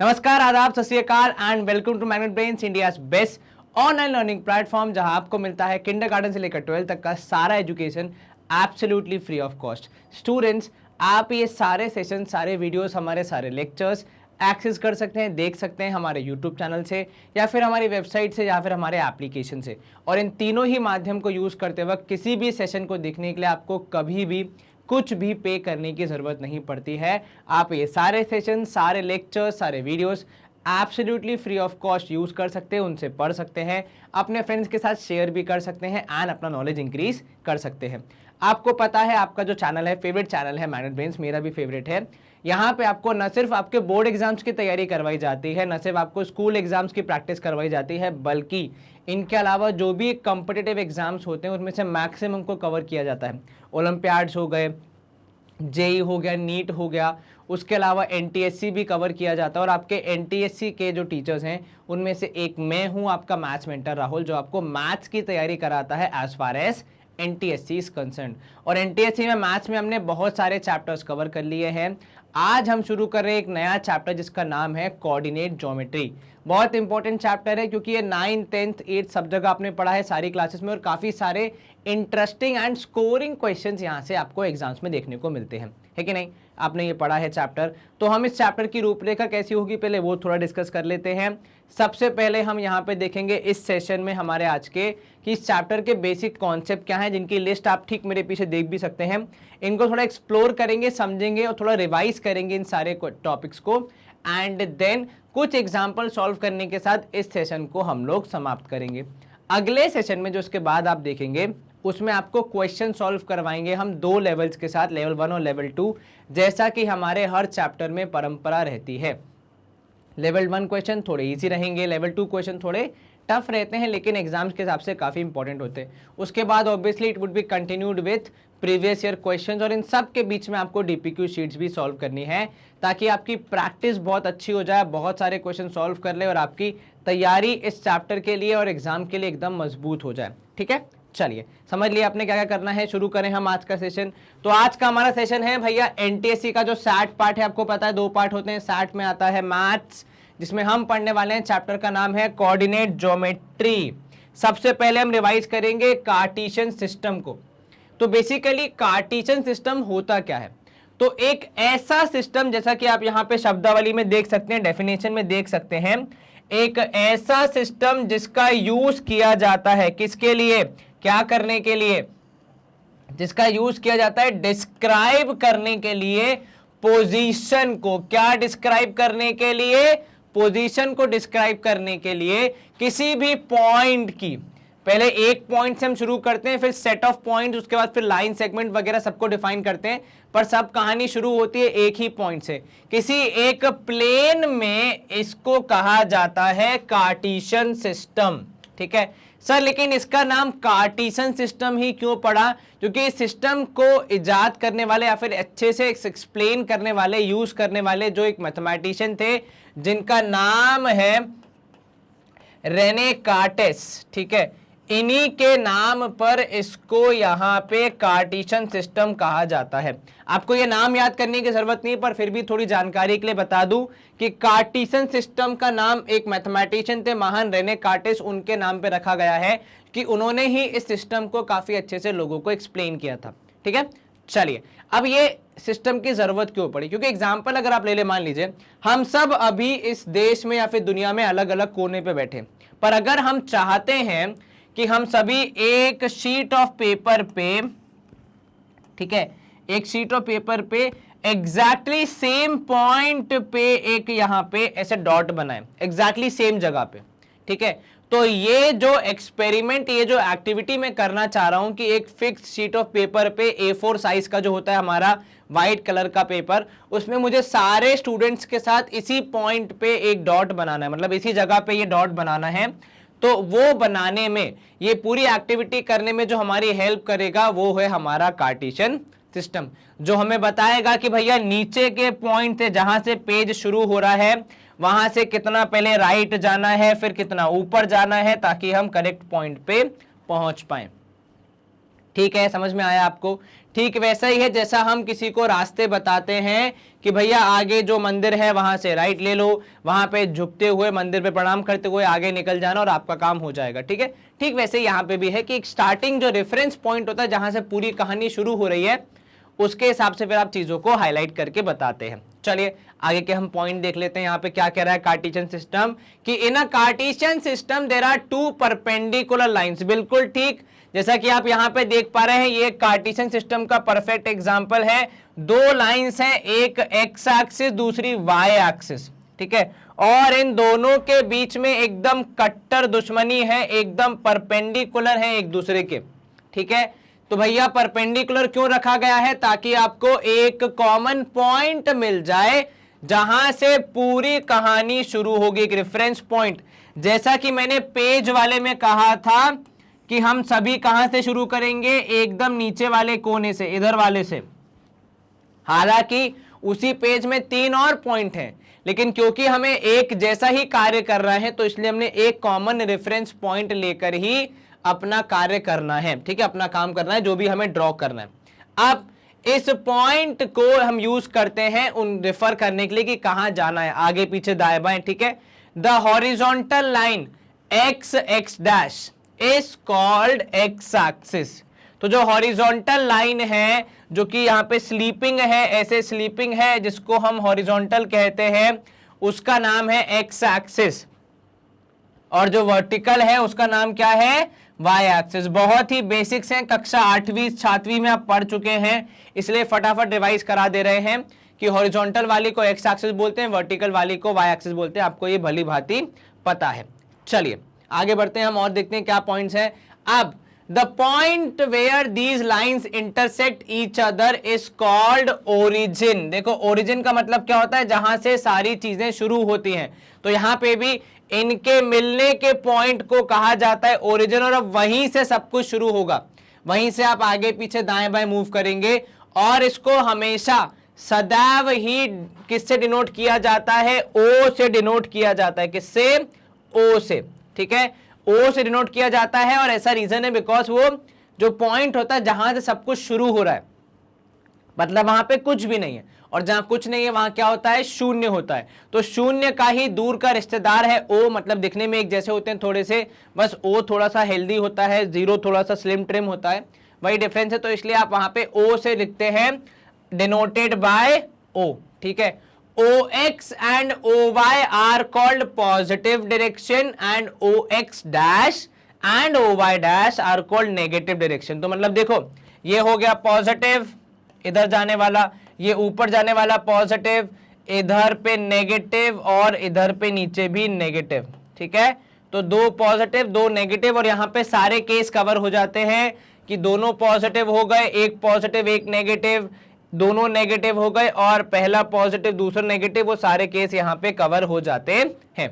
नमस्कार, आदाब, सत श्री अकाल and welcome to Magnet Brains, India's best online learning platform, जहां आपको मिलता है किंडरगार्टन से लेकर 12th तक का सारा education absolutely free of cost. Students, आप ये सारे सेशन, सारे वीडियोस, हमारे सारे लेक्चर्स एक्सेस कर सकते हैं, देख सकते हैं हमारे यूट्यूब चैनल से या फिर हमारी वेबसाइट से या फिर हमारे एप्लीकेशन से। और इन तीनों ही माध्यम को यूज़ करते वक्त किसी भी सेशन को देखने के लिए आपको कभी भी कुछ भी पे करने की ज़रूरत नहीं पड़ती है। आप ये सारे सेशन, सारे लेक्चर्स, सारे videos absolutely free of cost use कर सकते हैं, उनसे पढ़ सकते हैं, अपने फ्रेंड्स के साथ शेयर भी कर सकते हैं एंड अपना नॉलेज इंक्रीज कर सकते हैं। आपको पता है, आपका जो चैनल है, फेवरेट चैनल है मैग्नेट ब्रेन्स, मेरा भी फेवरेट है। यहाँ पे आपको न सिर्फ आपके बोर्ड एग्जाम्स की तैयारी करवाई जाती है, न सिर्फ आपको स्कूल एग्जाम्स की प्रैक्टिस करवाई जाती है, बल्कि इनके अलावा जो भी कॉम्पिटिटिव एग्जाम्स होते हैं उनमें से मैक्सिमम को कवर किया जाता है। ओलंपियाड्स हो गए, जेई हो गया, नीट हो गया, उसके अलावा एनटीएससी भी कवर किया जाता है। और आपके एनटीएससी के जो टीचर्स हैं उनमें से एक मैं हूं, आपका मैथ्स मेंटर राहुल, जो आपको मैथ्स की तैयारी कराता है as far as NTSC is concern. और एनटीएससी में मैथ्स में हमने बहुत सारे चैप्टर्स कवर कर लिए हैं। आज हम शुरू कर रहे हैं एक नया चैप्टर जिसका नाम है कोऑर्डिनेट ज्योमेट्री। बहुत इंपॉर्टेंट चैप्टर है क्योंकि ये 9th, 10th, 8th सब जगह आपने पढ़ा है सारी क्लासेस में, और काफ़ी सारे इंटरेस्टिंग एंड स्कोरिंग क्वेश्चंस यहाँ से आपको एग्जाम्स में देखने को मिलते हैं, है कि नहीं? आपने ये पढ़ा है चैप्टर, तो हम इस चैप्टर की रूपरेखा कैसी होगी पहले वो थोड़ा डिस्कस कर लेते हैं। सबसे पहले हम यहाँ पे देखेंगे इस सेशन में हमारे आज के कि इस चैप्टर के बेसिक कॉन्सेप्ट क्या हैं, जिनकी लिस्ट आप ठीक मेरे पीछे देख भी सकते हैं। इनको थोड़ा एक्सप्लोर करेंगे, समझेंगे और थोड़ा रिवाइज करेंगे इन सारे टॉपिक्स को, एंड देन कुछ एग्जाम्पल सॉल्व करने के साथ इस सेशन को हम लोग समाप्त करेंगे। अगले सेशन में जो उसके बाद आप देखेंगे उसमें आपको क्वेश्चन सॉल्व करवाएंगे हम 2 लेवल्स के साथ, लेवल 1 और लेवल 2, जैसा कि हमारे हर चैप्टर में परंपरा रहती है। लेवल 1 क्वेश्चन थोड़े इजी रहेंगे, लेवल 2 क्वेश्चन थोड़े टफ रहते हैं, लेकिन एग्जाम्स के हिसाब से काफ़ी इंपॉर्टेंट होते हैं। उसके बाद obviously it would be continued with previous year questions, और इन सब के बीच में आपको डीपीक्यू शीट्स भी सॉल्व करनी है ताकि आपकी प्रैक्टिस बहुत अच्छी हो जाए, बहुत सारे क्वेश्चन सॉल्व कर ले और आपकी तैयारी इस चैप्टर के लिए और एग्जाम के लिए एकदम मजबूत हो जाए। ठीक है, चलिए समझ लिया आपने क्या क्या करना है। शुरू करें हम आज का सेशन। तो आज का हमारा सेशन है भैया एनटीएससी का जो सैट पार्ट है, आपको पता है 2 पार्ट होते हैं। सैट में आता है मैथ्स, जिसमें हम पढ़ने वाले हैं चैप्टर का नाम है कोऑर्डिनेट ज्योमेट्री। सबसे पहले हम रिवाइज करेंगे कार्टेशियन सिस्टम को। तो बेसिकली कार्टेशियन सिस्टम होता क्या है? तो एक ऐसा सिस्टम, जैसा कि आप यहाँ पे शब्दावली में देख सकते हैं, डेफिनेशन में देख सकते हैं, एक ऐसा सिस्टम जिसका यूज किया जाता है किसके लिए, क्या करने के लिए? जिसका यूज किया जाता है डिस्क्राइब करने के लिए पोजीशन को। क्या डिस्क्राइब करने के लिए? पोजीशन को डिस्क्राइब करने के लिए किसी भी पॉइंट की। पहले एक पॉइंट से हम शुरू करते हैं, फिर सेट ऑफ पॉइंट, उसके बाद फिर लाइन, सेगमेंट वगैरह सबको डिफाइन करते हैं, पर सब कहानी शुरू होती है एक ही पॉइंट से, किसी एक प्लेन में। इसको कहा जाता है कार्टेशियन सिस्टम। ठीक है सर, लेकिन इसका नाम कार्टेशियन सिस्टम ही क्यों पड़ा? क्योंकि इस सिस्टम को इजाद करने वाले या फिर अच्छे से एक्सप्लेन करने वाले, यूज करने वाले जो एक मैथमेटिशियन थे जिनका नाम है रेने कार्टेस। ठीक है, इन्हीं के नाम पर इसको यहाँ पे कार्टेशियन सिस्टम कहा जाता है। आपको ये नाम याद करने की जरूरत नहीं, पर फिर भी थोड़ी जानकारी के लिए बता दूं कि कार्टेशियन सिस्टम का नाम एक मैथमेटिशियन थे, महान रेने कार्टेस, उनके नाम पे रखा गया है कि उन्होंने ही इस सिस्टम को काफी अच्छे से लोगों को एक्सप्लेन किया था। ठीक है, चलिए अब ये सिस्टम की जरूरत क्यों पड़ी? क्योंकि एग्जाम्पल अगर आप ले ले, मान लीजिए हम सब अभी इस देश में या फिर दुनिया में अलग अलग कोने पे बैठे, पर अगर हम चाहते हैं कि हम सभी एक शीट ऑफ पेपर पे, ठीक है, एक शीट ऑफ पेपर पे एग्जैक्टली सेम पॉइंट पे एक यहां पे ऐसे डॉट बनाए, एग्जैक्टली सेम जगह पे। ठीक है, तो ये जो एक्सपेरिमेंट, ये जो एक्टिविटी मैं करना चाह रहा हूं कि एक फिक्स शीट ऑफ पेपर पे A4 साइज का जो होता है हमारा व्हाइट कलर का पेपर, उसमें मुझे सारे स्टूडेंट्स के साथ इसी पॉइंट पे एक डॉट बनाना है, मतलब इसी जगह पे ये डॉट बनाना है। तो वो बनाने में, ये पूरी एक्टिविटी करने में जो हमारी हेल्प करेगा वो है हमारा कार्टेशियन सिस्टम, जो हमें बताएगा कि भैया नीचे के पॉइंट से, जहां से पेज शुरू हो रहा है, वहां से कितना पहले राइट जाना है, फिर कितना ऊपर जाना है, ताकि हम करेक्ट पॉइंट पे पहुंच पाए। ठीक है, समझ में आया आपको? ठीक वैसा ही है जैसा हम किसी को रास्ते बताते हैं कि भैया आगे जो मंदिर है वहां से राइट ले लो, वहां पे झुकते हुए मंदिर पे प्रणाम करते हुए आगे निकल जाना और आपका काम हो जाएगा। ठीक है, ठीक वैसे यहाँ पे भी है कि एक स्टार्टिंग जो रेफरेंस पॉइंट होता है जहां से पूरी कहानी शुरू हो रही है, उसके हिसाब से फिर आप चीजों को हाईलाइट करके बताते हैं। चलिए आगे के हम पॉइंट देख लेते हैं। यहाँ पे क्या कह रहा है कार्टेशियन सिस्टम, कि in a Cartesian system there are two perpendicular lines. बिल्कुल ठीक, जैसा कि आप यहाँ पे देख पा रहे हैं, ये कार्टेशियन सिस्टम का परफेक्ट एग्जांपल है। दो लाइंस हैं, एक एक्स एक्सिस दूसरी वाई एक्सिस। ठीक है, और इन दोनों के बीच में एकदम कट्टर दुश्मनी है, एकदम परपेंडिकुलर है एक दूसरे के। ठीक है, तो भैया परपेंडिकुलर क्यों रखा गया है, ताकि आपको एक कॉमन पॉइंट मिल जाए जहां से पूरी कहानी शुरू होगी, एक रेफरेंस पॉइंट। जैसा कि मैंने पेज वाले में कहा था कि हम सभी कहां से शुरू करेंगे, एकदम नीचे वाले कोने से, इधर वाले से। हालांकि उसी पेज में 3 और पॉइंट हैं, लेकिन क्योंकि हमें एक जैसा ही कार्य कर रहा है तो इसलिए हमने एक कॉमन रेफरेंस पॉइंट लेकर ही अपना कार्य करना है। ठीक है, अपना काम करना है, जो भी हमें ड्रॉ करना है। अब इस पॉइंट को हम यूज करते हैं उन रेफर करने के लिए कि कहां जाना है, आगे पीछे दाएं बाएं। ठीक है, the horizontal line x x dash is called x axis. तो जो हॉरिजॉन्टल लाइन है, जो कि यहाँ पे स्लीपिंग है, ऐसे स्लीपिंग है, जिसको हम हॉरिजॉन्टल कहते हैं, उसका नाम है एक्स एक्सिस। और जो वर्टिकल है उसका नाम क्या है, वाई एक्सिस। बहुत ही बेसिक्स हैं, कक्षा 8वीं 7वीं में आप पढ़ चुके हैं, इसलिए फटाफट रिवाइज करा दे रहे हैं कि हॉरिजॉन्टल वाली को एक्स एक्सिस बोलते हैं, वर्टिकल वाली को वाई एक्सिस बोलते हैं। आपको ये भली भांति पता है। चलिए आगे बढ़ते हैं हम और देखते हैं क्या पॉइंट्स हैं। अब the point where these lines intersect each other is called origin. देखो ओरिजिन का मतलब क्या होता है, जहां से सारी चीजें शुरू होती हैं। तो यहां पे भी इनके मिलने के पॉइंट को कहा जाता है ओरिजिन, और अब वहीं से सब कुछ शुरू होगा, वहीं से आप आगे पीछे दाएं बाएं मूव करेंगे। और इसको हमेशा सदैव ही किससे डिनोट किया जाता है, ओ से डिनोट किया जाता है। किससे, ओ से। ठीक है, ओ से डिनोट किया जाता है, और ऐसा रीजन है बिकॉज वो जो पॉइंट होता है जहां से सब कुछ शुरू हो रहा है, मतलब वहां पे कुछ भी नहीं है, और जहां कुछ नहीं है वहां क्या होता है, शून्य होता है। तो शून्य का ही दूर का रिश्तेदार है ओ, मतलब दिखने में एक जैसे होते हैं थोड़े से, बस ओ थोड़ा सा हेल्दी होता है, जीरो थोड़ा सा स्लिम ट्रिम होता है, वही डिफरेंस है। तो इसलिए आप वहां पे ओ से लिखते हैं, डिनोटेड बाय ओ। ठीक है, OX and OY are called positive direction and OX dash and OY dash are called negative direction। तो मतलब देखो ये हो गया पॉजिटिव, इधर जाने वाला, ये ऊपर जाने वाला पॉजिटिव, इधर पे नेगेटिव और इधर पे नीचे भी नेगेटिव। ठीक है, तो 2 पॉजिटिव 2 नेगेटिव, और यहाँ पे सारे केस कवर हो जाते हैं कि दोनों पॉजिटिव हो गए, एक पॉजिटिव एक नेगेटिव, दोनों नेगेटिव हो गए, और पहला पॉजिटिव दूसरा नेगेटिव, वो सारे केस यहाँ पे कवर हो जाते हैं।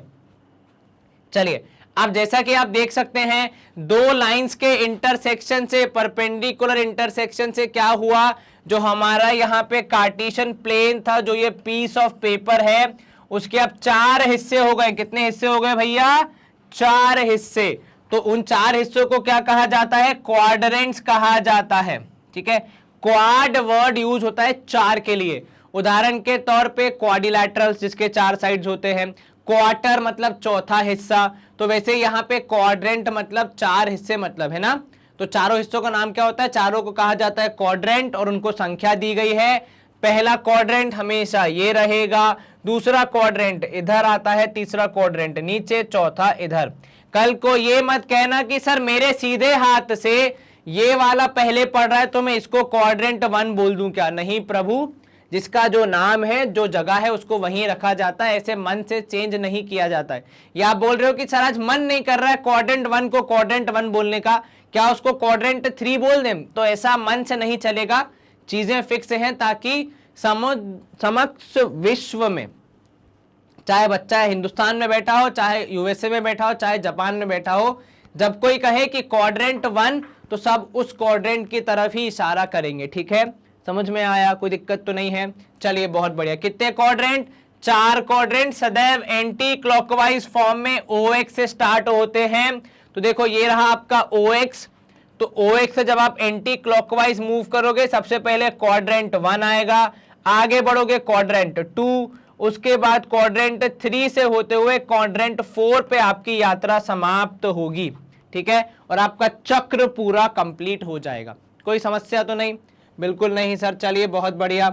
चलिए अब जैसा कि आप देख सकते हैं, 2 लाइंस के इंटरसेक्शन से, परपेंडिकुलर इंटरसेक्शन से क्या हुआ, जो हमारा यहाँ पे कार्टेशियन प्लेन था, जो ये पीस ऑफ पेपर है, उसके अब 4 हिस्से हो गए। कितने हिस्से हो गए भैया, 4 हिस्से। तो उन 4 हिस्सों को क्या कहा जाता है, क्वाड्रेंट्स कहा जाता है। ठीक है, क्वाड वर्ड यूज होता है 4 के लिए। उदाहरण के तौर पे क्वाड्रिलैटरल्स, जिसके 4 साइड्स होते हैं, क्वार्टर मतलब चौथा हिस्सा, तो वैसे यहाँ पे क्वाड्रेंट मतलब 4 हिस्से मतलब है ना। तो चारों हिस्सों का नाम क्या होता है, चारों को कहा जाता है क्वाड्रेंट, और उनको संख्या दी गई है। पहला क्वाड्रेंट हमेशा ये रहेगा, दूसरा क्वाड्रेंट इधर आता है, तीसरा क्वाड्रेंट नीचे, चौथा इधर। कल को ये मत कहना कि सर मेरे सीधे हाथ से ये वाला पहले पढ़ रहा है तो मैं इसको क्वाड्रेंट 1 बोल दूं क्या। नहीं प्रभु, जिसका जो नाम है, जो जगह है, उसको वहीं रखा जाता है, ऐसे मन से चेंज नहीं किया जाता है। या आप बोल रहे हो कि सर आज मन नहीं कर रहा है क्वाड्रेंट 1 को क्वाड्रेंट 1 बोलने का, क्या उसको क्वाड्रेंट 3 बोल दें, तो ऐसा मन से नहीं चलेगा। चीजें फिक्स हैं ताकि समक्ष विश्व में, चाहे बच्चा हिंदुस्तान में बैठा हो, चाहे यूएसए में बैठा हो, चाहे जापान में बैठा हो, जब कोई कहे कि क्वाड्रेंट 1 तो सब उस क्वाड्रेंट की तरफ ही इशारा करेंगे। ठीक है, समझ में आया, कोई दिक्कत तो नहीं है। चलिए बहुत बढ़िया। कितने क्वाड्रेंट, 4 क्वाड्रेंट सदैव एंटी क्लॉकवाइज फॉर्म में OX से स्टार्ट होते हैं। तो देखो ये रहा आपका OX, तो OX से जब आप एंटी क्लॉकवाइज मूव करोगे सबसे पहले क्वाड्रेंट 1 आएगा, आगे बढ़ोगे क्वाड्रेंट 2, उसके बाद क्वाड्रेंट 3 से होते हुए क्वाड्रेंट 4 पे आपकी यात्रा समाप्त होगी, ठीक है, और आपका चक्र पूरा कंप्लीट हो जाएगा। कोई समस्या तो नहीं? बिल्कुल नहीं सर। चलिए बहुत बढ़िया,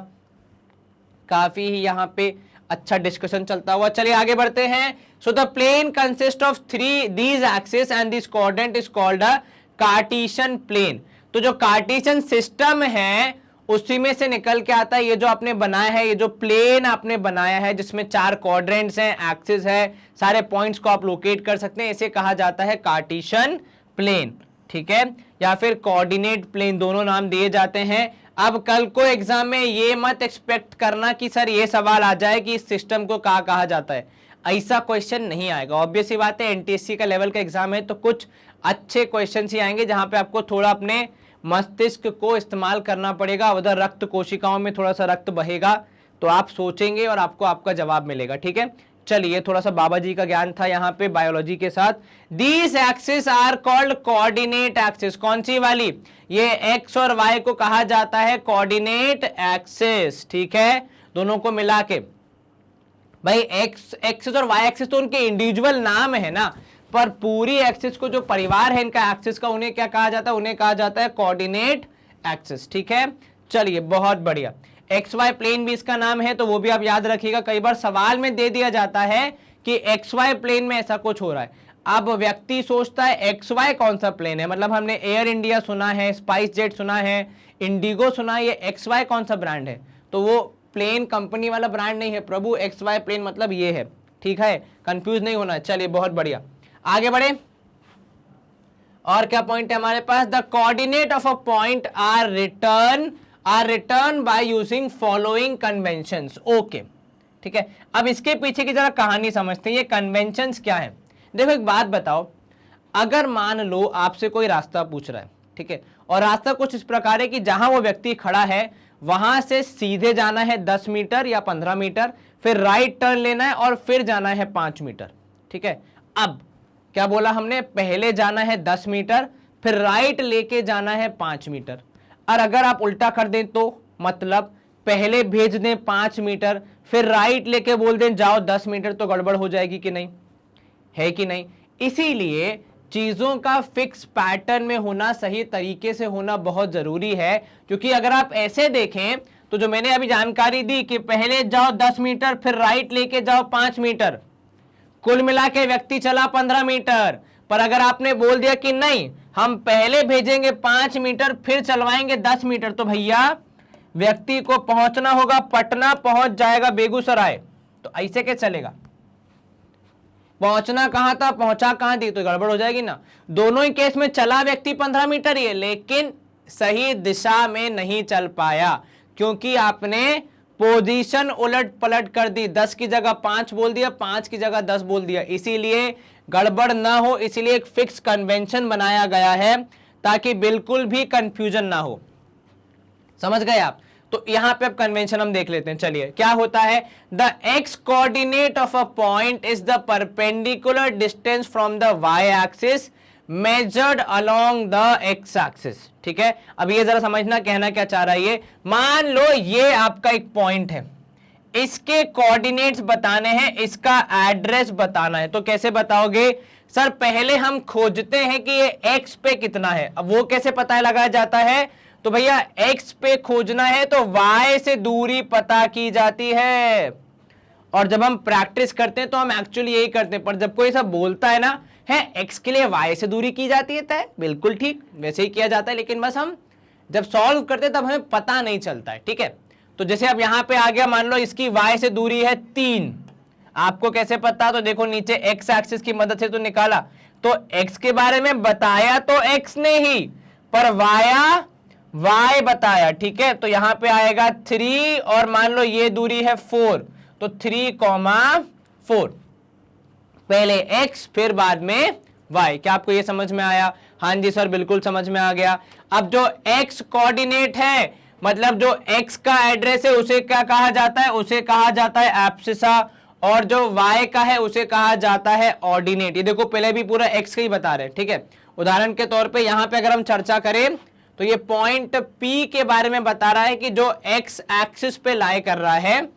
काफी ही यहाँ पे अच्छा डिस्कशन चलता हुआ। चलिए आगे बढ़ते हैं। So the plane consist of three these axis and this coordinate is called a Cartesian plane. तो जो कार्टेशियन सिस्टम है उसी में से निकल के आता है ये जो आपने बनाया है, ये जो प्लेन आपने बनाया है जिसमें 4 क्वाड्रेंट्स हैं, एक्सिस है, सारे पॉइंट्स को आप लोकेट कर सकते हैं, इसे कहा जाता है कार्टेशियन प्लेन, ठीक है, या फिर कोऑर्डिनेट प्लेन, दोनों नाम दिए जाते हैं। अब कल को एग्जाम में ये मत एक्सपेक्ट करना कि सर ये सवाल आ जाए कि इस सिस्टम को क्या कहा जाता है, ऐसा क्वेश्चन नहीं आएगा। ऑब्वियस सी बात है, एनटीएससी का लेवल का एग्जाम है तो कुछ अच्छे क्वेश्चन ही आएंगे जहां पे आपको थोड़ा अपने मस्तिष्क को इस्तेमाल करना पड़ेगा। उधर रक्त कोशिकाओं में थोड़ा सा रक्त बहेगा तो आप सोचेंगे और आपको आपका जवाब मिलेगा, ठीक है। चलिए थोड़ा सा बाबा जी का ज्ञान था यहाँ पे बायोलॉजी के साथ। These axis are called coordinate axis. कौन सी वाली? ये एक्स और वाई को कहा जाता है कोऑर्डिनेट एक्सिस, ठीक है, दोनों को मिला के। भाई एक्स एक्सिस और वाई एक्सिस तो उनके इंडिविजुअल नाम है ना, पर पूरी एक्सिस को जो परिवार है इनका एक्सिस का, उन्हें क्या कहा जाता है? उन्हें कहा जाता है कोऑर्डिनेट एक्सिस, ठीक है। चलिए बहुत बढ़िया। एक्स वाई प्लेन भी इसका नाम है तो वो भी आप याद रखिएगा, कई बार सवाल में दे दिया जाता है कि एक्स वाई प्लेन में ऐसा कुछ हो रहा है। अब व्यक्ति सोचता है एक्स वाई कौन सा प्लेन है, मतलब हमने एयर इंडिया सुना है, स्पाइस जेट सुना है, इंडिगो सुना है, ये एक्स वाई कौन सा ब्रांड है? तो वो प्लेन कंपनी वाला ब्रांड नहीं है प्रभु, एक्स वाई प्लेन मतलब ये है, ठीक है, कंफ्यूज नहीं होना है। चलिए बहुत बढ़िया, आगे बढ़े। और क्या पॉइंट है हमारे पास? The coordinate of a point are return by using following conventions. Okay, ठीक है। अब इसके पीछे की जरा कहानी समझते हैं, ये कन्वेंशंस क्या है। देखो एक बात बताओ, अगर मान लो आपसे कोई रास्ता पूछ रहा है, ठीक है, और रास्ता कुछ इस प्रकार है कि जहां वो व्यक्ति खड़ा है वहां से सीधे जाना है 10 मीटर या 15 मीटर, फिर राइट टर्न लेना है और फिर जाना है 5 मीटर, ठीक है। अब क्या बोला हमने? पहले जाना है 10 मीटर, फिर राइट लेके जाना है 5 मीटर। और अगर आप उल्टा कर दें तो मतलब पहले भेज दें 5 मीटर, फिर राइट लेके बोल दें जाओ 10 मीटर, तो गड़बड़ हो जाएगी कि नहीं? है कि नहीं? इसीलिए चीजों का फिक्स पैटर्न में होना, सही तरीके से होना बहुत जरूरी है। क्योंकि अगर आप ऐसे देखें तो जो मैंने अभी जानकारी दी कि पहले जाओ 10 मीटर फिर राइट लेके जाओ 5 मीटर, कुल मिला के व्यक्ति चला 15 मीटर। पर अगर आपने बोल दिया कि नहीं हम पहले भेजेंगे 5 मीटर फिर चलवाएंगे 10 मीटर, तो भैया व्यक्ति को पहुंचना होगा पटना, पहुंच जाएगा बेगूसराय, तो ऐसे क्या चलेगा? पहुंचना कहां था, पहुंचा कहां थी, तो गड़बड़ हो जाएगी ना। दोनों ही केस में चला व्यक्ति 15 मीटर ही है, लेकिन सही दिशा में नहीं चल पाया क्योंकि आपने पोजीशन उलट पलट कर दी, 10 की जगह 5 बोल दिया, 5 की जगह 10 बोल दिया, इसीलिए गड़बड़ ना हो, इसीलिए एक फिक्स कन्वेंशन बनाया गया है ताकि बिल्कुल भी कंफ्यूजन ना हो। समझ गए आप? तो यहां पे अब कन्वेंशन हम देख लेते हैं। चलिए क्या होता है? The x coordinate of a point is the perpendicular distance from the y axis measured along the x axis, ठीक है। अब ये जरा समझना कहना क्या चाह रहा है ये। मान लो ये आपका एक पॉइंट है, इसके कोऑर्डिनेट्स बताने हैं, इसका एड्रेस बताना है, तो कैसे बताओगे? सर पहले हम खोजते हैं कि ये एक्स पे कितना है। अब वो कैसे पता लगाया जाता है? तो भैया एक्स पे खोजना है तो वाई से दूरी पता की जाती है। और जब हम प्रैक्टिस करते हैं तो हम एक्चुअली यही करते हैं, पर जब कोई ऐसा बोलता है ना है एक्स के लिए वाई से दूरी की जाती है तय, बिल्कुल ठीक वैसे ही किया जाता है, लेकिन बस हम जब सॉल्व करते हैं तब हमें पता नहीं चलता है, ठीक है। तो जैसे अब यहां पे आ गया, मान लो इसकी वाई से दूरी है 3, आपको कैसे पता? तो देखो नीचे एक्स एक्सिस की मदद से तो निकाला, तो एक्स के बारे में बताया तो एक्स ने ही, पर वाया वाई बताया, ठीक है। तो यहां पे आएगा 3 और मान लो ये दूरी है 4, तो 3,4, पहले x फिर बाद में y। क्या आपको ये समझ में आया? हाँ जी सर बिल्कुल समझ में आ गया। अब जो x कोऑर्डिनेट है, मतलब जो x का एड्रेस है उसे क्या कहा जाता है? उसे कहा जाता है एब्सिसा, और जो y का है उसे कहा जाता है ऑर्डिनेट। ये देखो पहले भी पूरा x का ही बता रहे हैं, ठीक है, उदाहरण के तौर पे यहां पे अगर हम चर्चा करें तो ये पॉइंट P के बारे में बता रहा है कि जो x एक्सिस पे लाई कर रहा है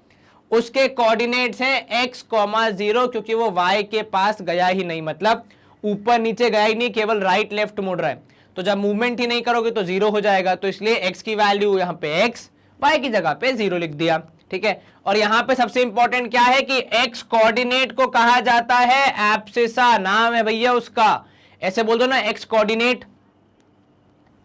उसके कोऑर्डिनेट्स हैं x, 0, क्योंकि वो y के पास गया ही नहीं, मतलब ऊपर नीचे गया ही नहीं, केवल राइट लेफ्ट मुड़ रहा है। तो जब मूवमेंट ही नहीं करोगे तो 0 हो जाएगा, तो इसलिए x की वैल्यू यहाँ पे x, y की जगह पे 0 लिख दिया, ठीक है। और यहाँ पे सबसे इंपॉर्टेंट क्या है कि x कोऑर्डिनेट को कहा जाता है एब्सिसा, नाम है भैया उसका। ऐसे बोल दो ना x कोऑर्डिनेट,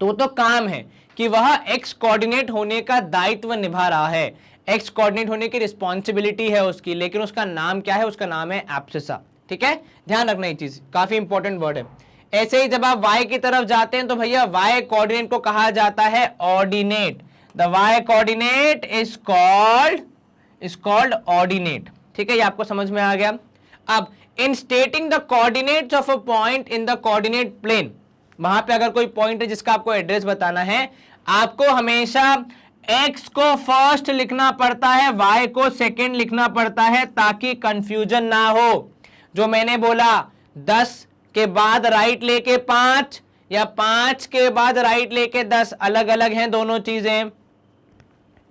तो काम है कि वह x कोऑर्डिनेट होने का दायित्व निभा रहा है, x कोऑर्डिनेट होने की रिस्पॉन्सिबिलिटी है उसकी, लेकिन उसका नाम क्या है, उसका नाम है एब्सिसा, ठीक है। ध्यान रखना ये चीज, काफी इंपॉर्टेंट वर्ड है। ऐसे ही जब आप y की तरफ जाते हैं तो भैया y कोऑर्डिनेट को कहा जाता है ordinate, the y coordinate is called ordinate, ठीक है। ये आपको समझ में आ गया। अब in stating the coordinates of a point in the coordinate plane, वहां पे अगर कोई पॉइंट है जिसका आपको एड्रेस बताना है, आपको हमेशा x को फर्स्ट लिखना पड़ता है, y को सेकंड लिखना पड़ता है, ताकि कंफ्यूजन ना हो। जो मैंने बोला 10 के बाद राइट लेके 5 या 5 के बाद राइट लेके 10, अलग अलग हैं दोनों चीजें।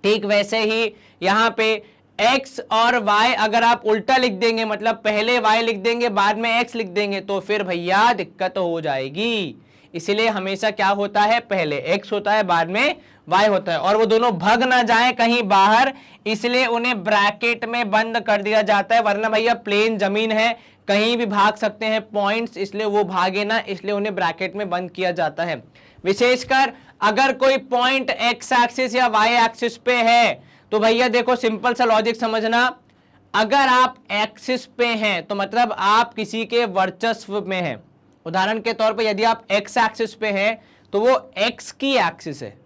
ठीक वैसे ही यहां पे x और y अगर आप उल्टा लिख देंगे, मतलब पहले y लिख देंगे बाद में x लिख देंगे, तो फिर भैया दिक्कत हो जाएगी। इसीलिए हमेशा क्या होता है, पहले x होता है बाद में y होता है, और वो दोनों भाग ना जाए कहीं बाहर, इसलिए उन्हें ब्रैकेट में बंद कर दिया जाता है। वरना भैया प्लेन जमीन है, कहीं भी भाग सकते हैं पॉइंट्स, इसलिए वो भागे ना, इसलिए उन्हें ब्रैकेट में बंद किया जाता है। विशेषकर अगर कोई पॉइंट x एक्सिस या y एक्सिस पे है तो भैया देखो सिंपल सा लॉजिक समझना, अगर आप एक्सिस पे हैं तो मतलब आप किसी के वर्चस्व में हैं। उदाहरण के तौर पे यदि आप x एक्सिस पे हैं तो वो x की एक्सिस है,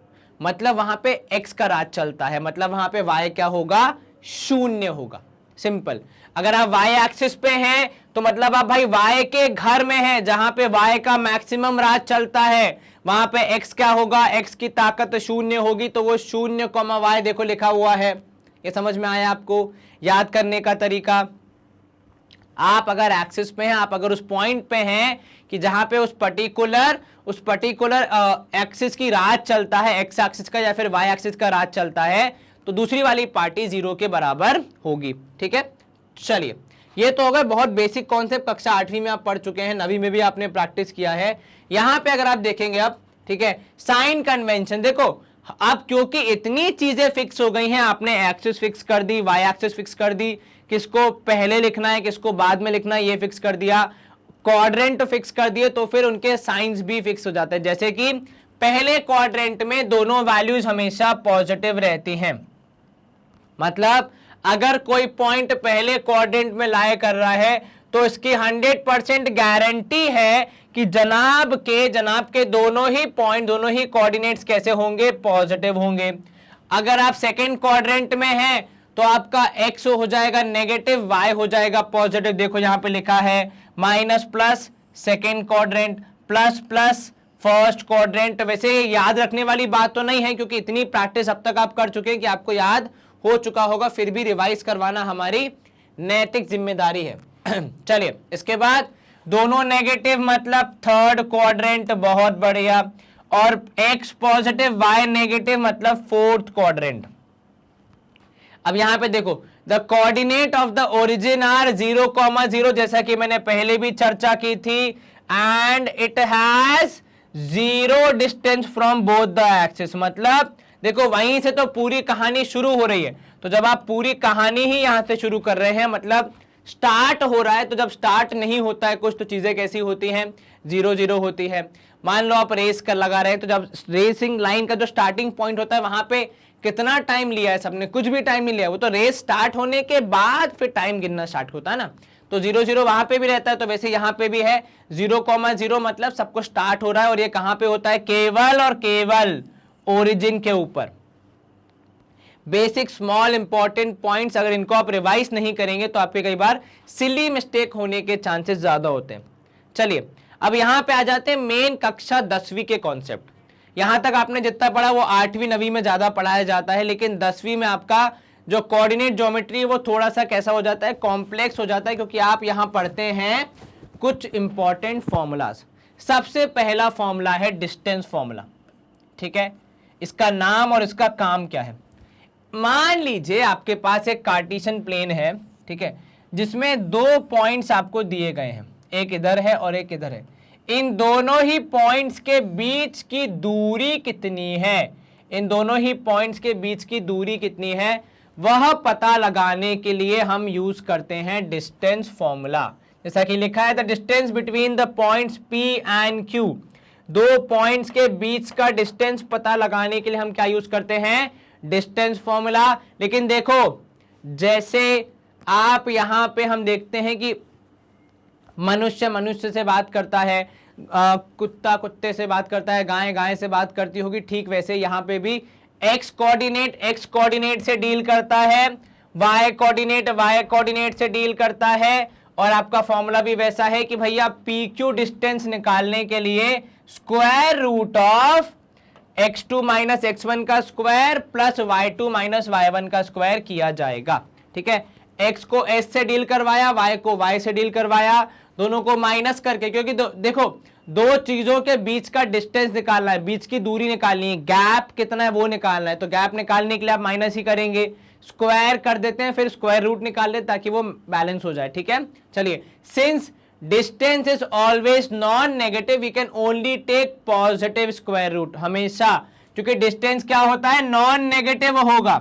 मतलब वहां पे x का राज चलता है, मतलब वहां पे y क्या होगा, शून्य होगा, सिंपल। अगर आप y एक्सिस पे हैं तो मतलब आप भाई y के घर में हैं, जहां पे y का मैक्सिमम राज चलता है, वहां पे x क्या होगा, x की ताकत शून्य होगी, तो वो 0, y देखो लिखा हुआ है। ये समझ में आया आपको याद करने का तरीका। आप अगर एक्सिस पे हैं, आप अगर उस पॉइंट पे हैं कि जहां पे उस पर्टिकुलर एक्सिस की राज चलता है, एक्स एक्सिस का या फिर वाई एक्सिस का राज चलता है, तो दूसरी वाली पार्टी 0 के बराबर होगी, ठीक है। चलिए, ये तो होगा बहुत बेसिक कॉन्सेप्ट, कक्षा 8वीं में आप पढ़ चुके हैं, 9वीं में भी आपने प्रैक्टिस किया है। यहां पे अगर आप देखेंगे अब, ठीक है, साइन कन्वेंशन, देखो अब क्योंकि इतनी चीजें फिक्स हो गई हैं, आपने एक्सिस फिक्स कर दी, वाई एक्सिस फिक्स कर दी, किसको पहले लिखना है किसको बाद में लिखना है ये फिक्स कर दिया, क्वाड्रेंट फिक्स कर दिए, तो फिर उनके साइंस भी फिक्स हो जाते हैं। जैसे कि पहले क्वाड्रेंट में दोनों वैल्यूज हमेशा पॉजिटिव रहती हैं, मतलब अगर कोई पॉइंट पहले क्वाड्रेंट में लाया कर रहा है तो इसकी 100% गारंटी है कि जनाब के दोनों ही पॉइंट, दोनों ही कोऑर्डिनेट्स कैसे होंगे, पॉजिटिव होंगे। अगर आप सेकंड क्वाड्रेंट में हैं तो आपका x हो जाएगा नेगेटिव, y हो जाएगा पॉजिटिव। देखो यहां पे लिखा है minus plus second quadrant, plus plus first quadrant. वैसे याद रखने वाली बात तो नहीं है क्योंकि इतनी प्रैक्टिस अब तक आप कर चुके हैं कि आपको याद हो चुका होगा, फिर भी रिवाइज करवाना हमारी नैतिक जिम्मेदारी है। चलिए, इसके बाद दोनों नेगेटिव मतलब थर्ड क्वाड्रेंट, बहुत बढ़िया। और x पॉजिटिव y नेगेटिव मतलब फोर्थ क्वाड्रेंट। अब यहां पे देखो the coordinate of the origin are 0,0, जैसा कि मैंने पहले भी चर्चा की थी, and it has 0 distance from both the axis. मतलब देखो वहीं से तो पूरी कहानी शुरू हो रही है, तो जब आप पूरी कहानी ही यहां से शुरू कर रहे हैं मतलब स्टार्ट हो रहा है, तो जब स्टार्ट नहीं होता है कुछ तो चीजें कैसी होती हैं, 0,0 होती है। मान लो आप रेस कर लगा रहे हैं, तो जब रेसिंग लाइन का जो स्टार्टिंग पॉइंट होता है वहां पे कितना टाइम लिया है सबने, कुछ भी टाइम नहीं लिया, वो तो रेस स्टार्ट होने के बाद फिर टाइम गिनना स्टार्ट होता है ना, तो 0,0 वहां पे भी रहता है। तो वैसे यहां पे भी है 0,0 मतलब सब कुछ स्टार्ट हो रहा है, और ये कहां पे होता है, केवल और केवल ओरिजिन के ऊपर। बेसिक स्मॉल इंपॉर्टेंट पॉइंट्स, अगर इनको आप रिवाइज नहीं करेंगे तो आपके कई बार सिली मिस्टेक होने के चांसेस ज्यादा होते हैं। चलिए, अब यहां पे आ जाते हैं मेन कक्षा 10वीं के कॉन्सेप्ट। यहां तक आपने जितना पढ़ा वो 8वीं 9वीं में ज्यादा पढ़ाया जाता है, लेकिन 10वीं में आपका जो कोऑर्डिनेट ज्योमेट्री है वो थोड़ा सा कैसा हो जाता है, कॉम्प्लेक्स हो जाता है, क्योंकि आप यहां पढ़ते हैं कुछ इंपॉर्टेंट फॉर्मूलाज। सबसे पहला फॉर्मूला है डिस्टेंस फॉर्मूला, ठीक है। इसका नाम और इसका काम क्या है? मान लीजिए आपके पास एक कार्टेशियन प्लेन है, ठीक है, जिसमें दो पॉइंट्स आपको दिए गए हैं, एक इधर है और एक इधर है। इन दोनों ही पॉइंट्स के बीच की दूरी कितनी है, इन दोनों ही पॉइंट्स के बीच की दूरी कितनी है, वह पता लगाने के लिए हम यूज करते हैं डिस्टेंस फॉर्मूला। जैसा कि लिखा है the distance between the points P and Q, दो पॉइंट्स के बीच का डिस्टेंस पता लगाने के लिए हम क्या यूज करते हैं? Distance formula. लेकिन देखो, जैसे आप यहां पे हम देखते हैं कि मनुष्य मनुष्य से बात करता है, कुत्ता कुत्ते से बात करता है, गाय गाय से बात करती होगी, ठीक वैसे यहां पे भी एक्स कोऑर्डिनेट से डील करता है, वाई कोऑर्डिनेट से डील करता है। और आपका फॉर्मूला भी वैसा है कि भैया पी क्यू डिस्टेंस निकालने के लिए square root of x2 minus x1 का square plus y2 minus y1 का स्क्वायर किया जाएगा, ठीक है। x को s से डील करवाया, y को y से डील करवाया, दोनों को माइनस करके, क्योंकि देखो दो चीजों के बीच का डिस्टेंस निकालना है, बीच की दूरी निकालनी है, गैप कितना है वो निकालना है, तो गैप निकालने के लिए आप माइनस ही करेंगे, स्क्वायर कर देते हैं, फिर स्क्वायर रूट निकाल लेते ताकि वो बैलेंस हो जाए, ठीक है। चलिए, since distance is always non negative we can only take positive square root, हमेशा, क्योंकि डिस्टेंस क्या होता है? नॉन नेगेटिव होगा।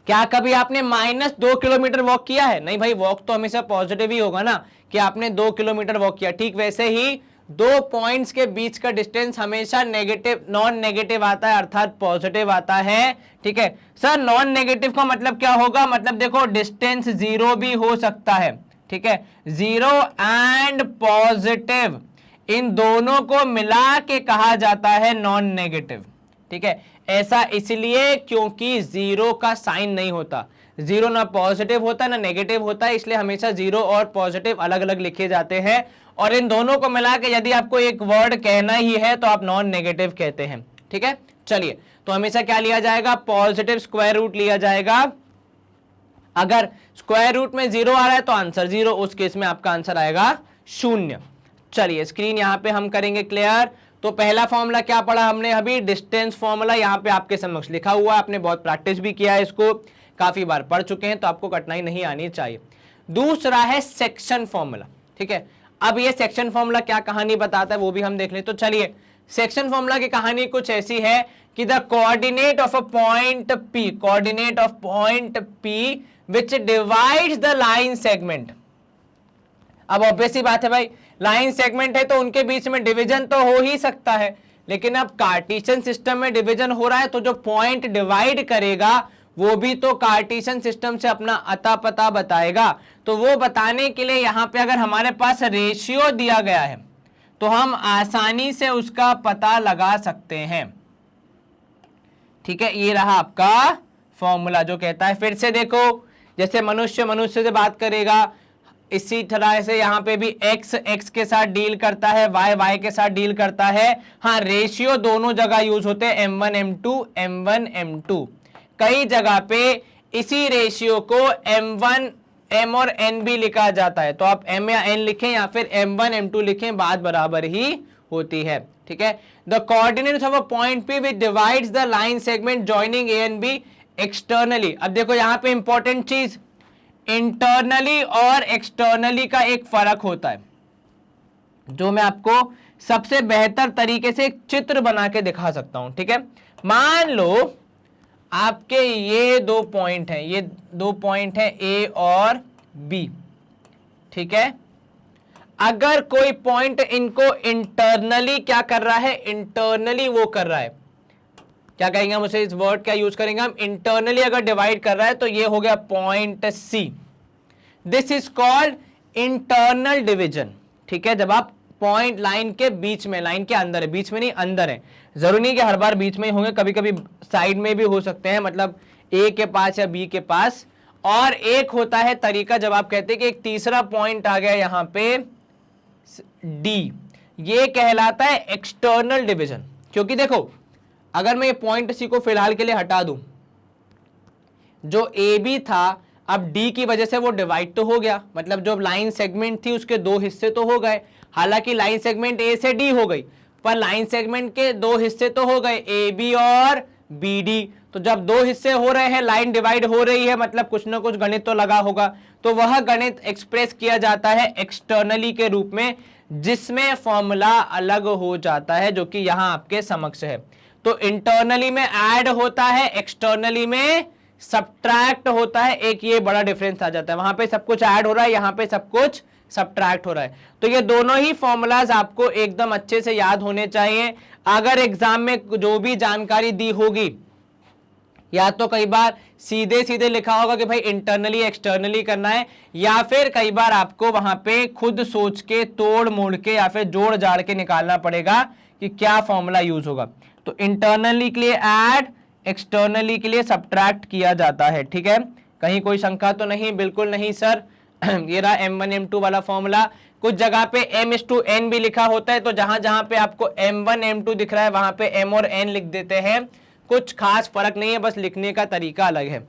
क्या कभी आपने -2 किलोमीटर वॉक किया है? नहीं भाई, वॉक तो हमेशा पॉजिटिव ही होगा ना, कि आपने 2 किलोमीटर वॉक किया। ठीक वैसे ही दो पॉइंट्स के बीच का डिस्टेंस हमेशा नेगेटिव, नॉन नेगेटिव आता है, अर्थात पॉजिटिव आता है, ठीक है। सर नॉन नेगेटिव का मतलब क्या होगा? मतलब देखो डिस्टेंस 0 भी हो सकता है, ठीक है, 0 एंड पॉजिटिव, इन दोनों को मिला के कहा जाता है नॉन नेगेटिव, ठीक है। ऐसा इसलिए क्योंकि 0 का साइन नहीं होता, 0 ना पॉजिटिव होता ना नेगेटिव होता है, इसलिए हमेशा 0 और पॉजिटिव अलग अलग लिखे जाते हैं। और इन दोनों को मिला के यदि आपको एक वर्ड कहना ही है तो आप नॉन नेगेटिव कहते हैं, ठीक है। चलिए, तो हमेशा क्या लिया जाएगा? पॉजिटिव स्क्वायर रूट लिया जाएगा। अगर स्क्वायर रूट में 0 आ रहा है तो आंसर 0, उस केस में आपका आंसर आएगा 0। चलिए, स्क्रीन यहां पे हम करेंगे क्लियर। तो पहला फॉर्मूला क्या पढ़ा हमने अभी? डिस्टेंस फॉर्मूला, यहां पे आपके समक्ष लिखा हुआ है, आपने बहुत प्रैक्टिस भी किया है, इसको काफी बार पढ़ चुके हैं, तो आपको कठिनाई नहीं आनी चाहिए। दूसरा है सेक्शन फॉर्मूला, ठीक है। अब ये सेक्शन फॉर्मूला क्या कहानी बताता है वो भी हम देख लें। तो चलिए, सेक्शन फॉर्मूला की कहानी कुछ ऐसी है कि the coordinate of a point P, coordinate of point P which divides the line segment. अब ऑब्वियस सी बात है भाई, लाइन सेगमेंट है तो उनके बीच में डिवीजन तो हो ही सकता है, लेकिन अब कार्टेशियन सिस्टम में डिवीजन हो रहा है तो जो पॉइंट डिवाइड करेगा वो भी तो कार्टेशियन सिस्टम से अपना अता पता बताएगा। तो वो बताने के लिए यहां पे अगर हमारे पास रेशियो दिया गया है तो हम आसानी से उसका पता लगा सकते हैं, ठीक है। ये रहा आपका फॉर्मूला जो कहता है, फिर से देखो, जैसे मनुष्य मनुष्य से बात करेगा, इसी तरह से यहां पे भी x x के साथ डील करता है, y y के साथ डील करता है। हाँ, रेशियो दोनों जगह यूज होते हैं, m1 m2। कई जगह पे इसी रेशियो को m और n भी लिखा जाता है, तो आप m या n लिखें या फिर m1 m2 लिखें, बात बराबर ही होती है, ठीक है। The coordinates of a point P which divides the line segment joining A and B externally. अब देखो यहां पे इंपॉर्टेंट चीज, इंटरनली और एक्सटर्नली का एक फर्क होता है, जो मैं आपको सबसे बेहतर तरीके से एक चित्र बना के दिखा सकता हूं, ठीक है। मान लो आपके ये दो पॉइंट हैं, ये दो पॉइंट हैं A और B, ठीक है। अगर कोई पॉइंट इनको इंटरनली क्या कर रहा है? इंटरनली वो कर रहा है, क्या कहेंगे हम उसे, इस वर्ड क्या यूज करेंगे हम? इंटरनली अगर डिवाइड कर रहा है तो ये हो गया point C। This is called internal division, ठीक है। जब आप पॉइंट लाइन के बीच में, लाइन के अंदर है, बीच में नहीं अंदर है, जरूरी नहीं कि हर बार बीच में ही होंगे, कभी कभी साइड में भी हो सकते हैं, मतलब A के पास या B के पास। और एक होता है तरीका जब आप कहते हैं कि एक तीसरा पॉइंट आ गया यहां पे D, ये कहलाता है एक्सटर्नल डिवीजन। क्योंकि देखो, अगर मैं ये पॉइंट C को फिलहाल के लिए हटा दूं, जो AB था अब d की वजह से वो डिवाइड तो हो गया, मतलब जो लाइन सेगमेंट थी उसके दो हिस्से तो हो गए। हालांकि लाइन सेगमेंट a से d हो गई, पर लाइन सेगमेंट के दो हिस्से तो हो गए, ए बी और बी डी। तो जब दो हिस्से हो रहे हैं, लाइन डिवाइड हो रही है, मतलब कुछ ना कुछ गणित तो लगा होगा। तो वह गणित एक्सप्रेस किया जाता है एक्सटर्नली के रूप में, जिसमें फॉर्मूला अलग हो जाता है, जो कि यहां आपके समक्ष है। तो इंटरनली में ऐड होता है, एक्सटर्नली में सब्ट्रैक्ट होता है। एक ये बड़ा डिफरेंस आ जाता है, वहां पे सब कुछ ऐड हो रहा है, यहां पे सब कुछ सब्ट्रैक्ट हो रहा है। तो ये दोनों ही फॉर्मूलाज आपको एकदम अच्छे से याद होने चाहिए। अगर एग्जाम में जो भी जानकारी दी होगी, या तो कई बार सीधे सीधे लिखा होगा कि भाई इंटरनली एक्सटर्नली करना है, या फिर कई बार आपको वहां पे खुद सोच के तोड़ मोड़ के या फिर जोड़ जाड़ के निकालना पड़ेगा कि क्या फॉर्मूला यूज होगा। तो इंटरनली के लिए ऐड, एक्सटर्नली के लिए सब्ट्रैक्ट किया जाता है। ठीक है, कहीं कोई शंका तो नहीं? बिल्कुल नहीं सर। ये रहा M1 M2 वाला फॉर्मूला। कुछ जगह पे M/N भी लिखा होता है, तो जहां जहां पे आपको M1 M2 दिख रहा है वहां पे M और N लिख देते हैं। कुछ खास फर्क नहीं है, बस लिखने का तरीका अलग है।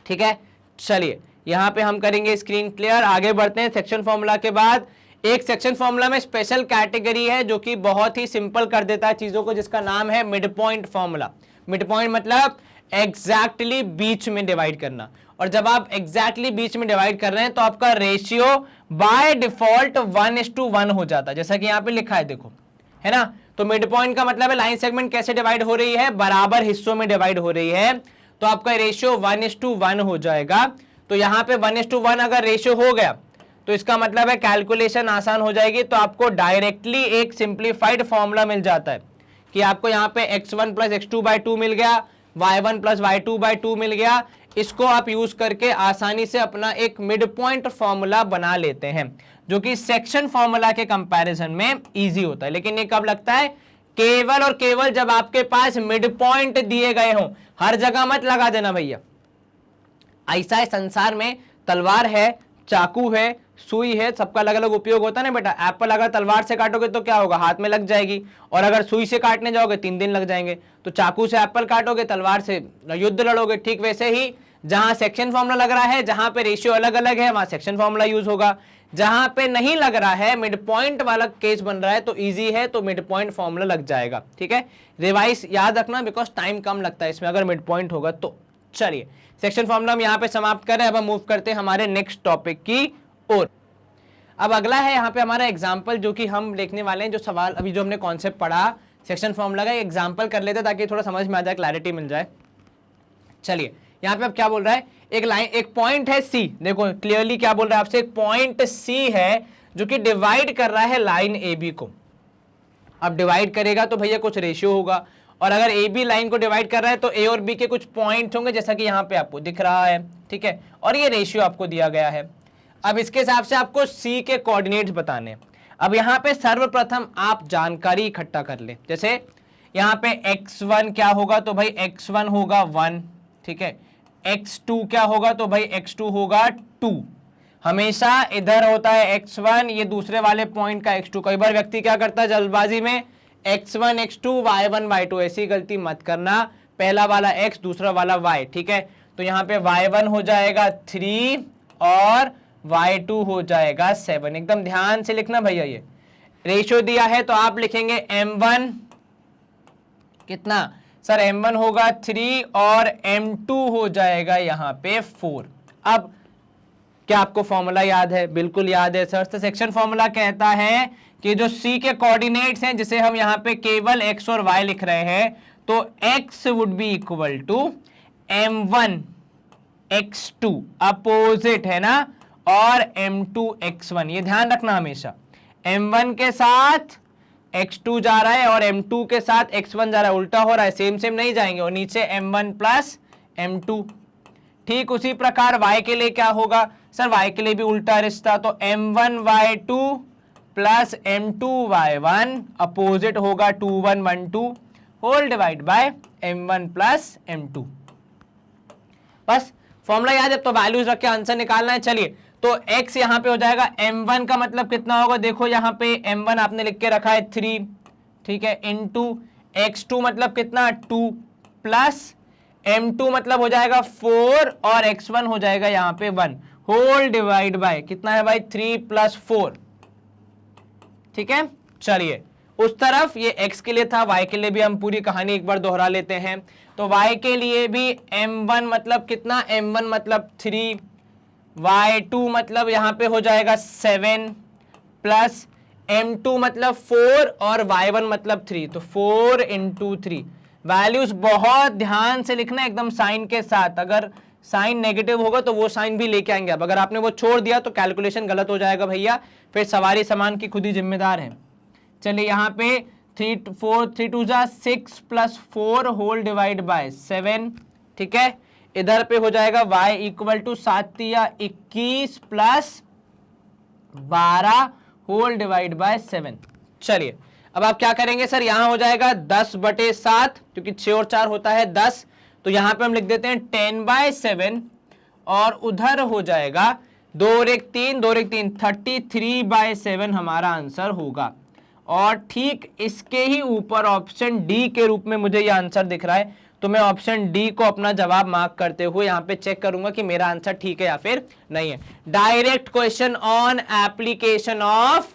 ठीक है, चलिए यहां पे हम करेंगे स्क्रीन क्लियर, आगे बढ़ते हैं। सेक्शन फॉर्मूला के बाद एक सेक्शन फॉर्मूला में स्पेशल कैटेगरी है जो कि बहुत ही सिंपल कर देता है चीजों को, जिसका नाम है mid point formula. Mid point मतलब एग्जैक्टली बीच में डिवाइड करना। और जब आप एग्जैक्टली बीच में डिवाइड कर रहे हैं तो आपका रेशियो बाय डिफॉल्ट 1:1 हो जाता है, जैसा कि यहां पे लिखा है, देखो, है ना। तो मिड पॉइंट का मतलब है लाइन सेगमेंट कैसे डिवाइड हो रही है, बराबर हिस्सों में डिवाइड हो रही है। तो आपका रेशियो 1:1 हो जाएगा। तो यहां पे 1:1 अगर रेशियो हो गया तो इसका मतलब है कैलकुलेशन आसान हो जाएगी। तो आपको डायरेक्टली एक सिंप्लीफाइड फॉर्मूला मिल जाता है कि आपको यहाँ पे x1 + x2/2 मिल गया, y1 + y2/2 मिल गया। इसको आप यूज करके आसानी से अपना एक मिड पॉइंट फॉर्मूला बना लेते हैं, जो कि सेक्शन फॉर्मूला के कंपैरिजन में इजी होता है। लेकिन ये कब लगता है? केवल और केवल जब आपके पास मिड पॉइंट दिए गए हों। हर जगह मत लगा देना भैया। ऐसा है संसार में, तलवार है, चाकू है, सुई है, सबका अलग अलग उपयोग होता है ना बेटा। एप्पल अगर तलवार से काटोगे तो क्या होगा? हाथ में लग जाएगी। और अगर सुई से काटने जाओगे 3 दिन लग जाएंगे। तो चाकू से एप्पल काटोगे, तलवार से युद्ध लड़ोगे। ठीक वैसे ही जहां सेक्शन फॉर्मूला लग रहा है, जहां पे रेशियो अलग अलग है, वहां सेक्शन फॉर्मूला यूज होगा। जहां पे नहीं लग रहा है, मिड पॉइंट वाला केस बन रहा है तो इजी है, तो मिड पॉइंट फॉर्मूला लग जाएगा। ठीक है, रिवाइज याद रखना, बिकॉज टाइम कम लगता है इसमें अगर मिड पॉइंट होगा तो। चलिए सेक्शन फॉर्मूला हम यहाँ पे समाप्त कर रहे हैं। अब हम मूव करते हैं हमारे नेक्स्ट टॉपिक की ओर। अब अगला है यहाँ पे हमारा एग्जाम्पल, जो कि हम देखने वाले हैं। जो सवाल अभी जो हमने कॉन्सेप्ट पढ़ा सेक्शन फॉर्मूला का, एग्जाम्पल कर लेते हैं ताकि थोड़ा समझ में आ जाए, क्लैरिटी मिल जाए। चलिए यहाँ पे अब क्या बोल रहा है, एक लाइन, एक पॉइंट है सी। देखो क्लियरली क्या बोल रहा है आपसे, एक पॉइंट सी है जो कि डिवाइड कर रहा है लाइन ए बी को। अब डिवाइड करेगा तो भैया कुछ रेशियो होगा, और अगर ए बी लाइन को डिवाइड कर रहा है तो ए और बी के कुछ पॉइंट होंगे, जैसा कि यहाँ पे आपको दिख रहा है। ठीक है, और ये रेशियो आपको दिया गया है। अब इसके हिसाब से आपको सी के कोऑर्डिनेट्स बताने हैं। अब यहाँ पे सर्वप्रथम आप जानकारी इकट्ठा कर ले। जैसे यहाँ पे x1 क्या होगा, तो भाई x1 होगा 1। ठीक है, x2 क्या होगा, तो भाई x2 होगा 2। हमेशा इधर होता है x1, ये दूसरे वाले पॉइंट का x2। कई बार व्यक्ति क्या करता है जल्दबाजी में x1 x2 y1 y2, ऐसी गलती मत करना। पहला वाला x, दूसरा वाला y। ठीक है, तो यहाँ पे y1 हो जाएगा 3 और y2 हो जाएगा 7। एकदम ध्यान से लिखना भैया। ये रेशियो दिया है तो आप लिखेंगे m1 कितना सर, m1 होगा 3 और m2 हो जाएगा यहाँ पे 4। अब क्या आपको फॉर्मूला याद है? बिल्कुल याद है सर। तो सेक्शन फॉर्मूला कहता है कि जो c के कोऑर्डिनेट्स हैं, जिसे हम यहाँ पे केवल x और y लिख रहे हैं, तो x would be equal to m1 x2, opposite है ना, और m2 x1। ये ध्यान रखना हमेशा, m1 के साथ x2 जा रहा है और m2 के साथ x1 जा रहा है, उल्टा हो रहा है, सेम सेम नहीं जाएंगे। और नीचे m1 प्लस m2। ठीक उसी प्रकार y के लिए क्या होगा सर, y के लिए भी उल्टा रिश्ता। तो m1 y2 plus m2 y1 opposite होगा 2 1 1 2 whole divide by m1 plus m2। बस फॉर्मूला याद है, तो वैल्यूज रख के आंसर निकालना है। चलिए, तो x यहां पे हो जाएगा m1 का मतलब कितना होगा, देखो यहां पे m1 आपने लिख के रखा है 3। ठीक है, इनटू x2 मतलब कितना 2 प्लस m2 मतलब हो जाएगा 4 और x1 हो जाएगा यहाँ पे 1 होल डिवाइड बाय कितना है भाई 3 + 4। ठीक है, चलिए उस तरफ ये x के लिए था, y के लिए भी हम पूरी कहानी एक बार दोहरा लेते हैं। तो y के लिए भी m1 मतलब कितना, m1 मतलब 3, y2 मतलब यहां पे हो जाएगा 7 प्लस m2 मतलब 4 और y1 मतलब 3, तो 4 × 3। वैल्यूज बहुत ध्यान से लिखना एकदम साइन के साथ, अगर साइन नेगेटिव होगा तो वो साइन भी लेके आएंगे। अब अगर आपने वो छोड़ दिया तो कैलकुलेशन गलत हो जाएगा भैया, फिर सवारी सामान की खुद ही जिम्मेदार है। चलिए यहाँ पे 3 2 6 + 4 होल डिवाइड बाय 7। ठीक है, इधर पे हो जाएगा y = 7 या 21 + 12 होल डिवाइड बाय 7। चलिए अब आप क्या करेंगे सर, यहां हो जाएगा 10/7 क्योंकि 6 और 4 होता है 10, तो यहां पे हम लिख देते हैं 10/7 और उधर हो जाएगा 2 और 1 3, 2 और 1 3 33/7 हमारा आंसर होगा। और ठीक इसके ही ऊपर ऑप्शन डी के रूप में मुझे ये आंसर दिख रहा है, तो मैं ऑप्शन डी को अपना जवाब मार्क करते हुए यहां पे चेक करूंगा कि मेरा आंसर ठीक है या फिर नहीं है। Direct question on application of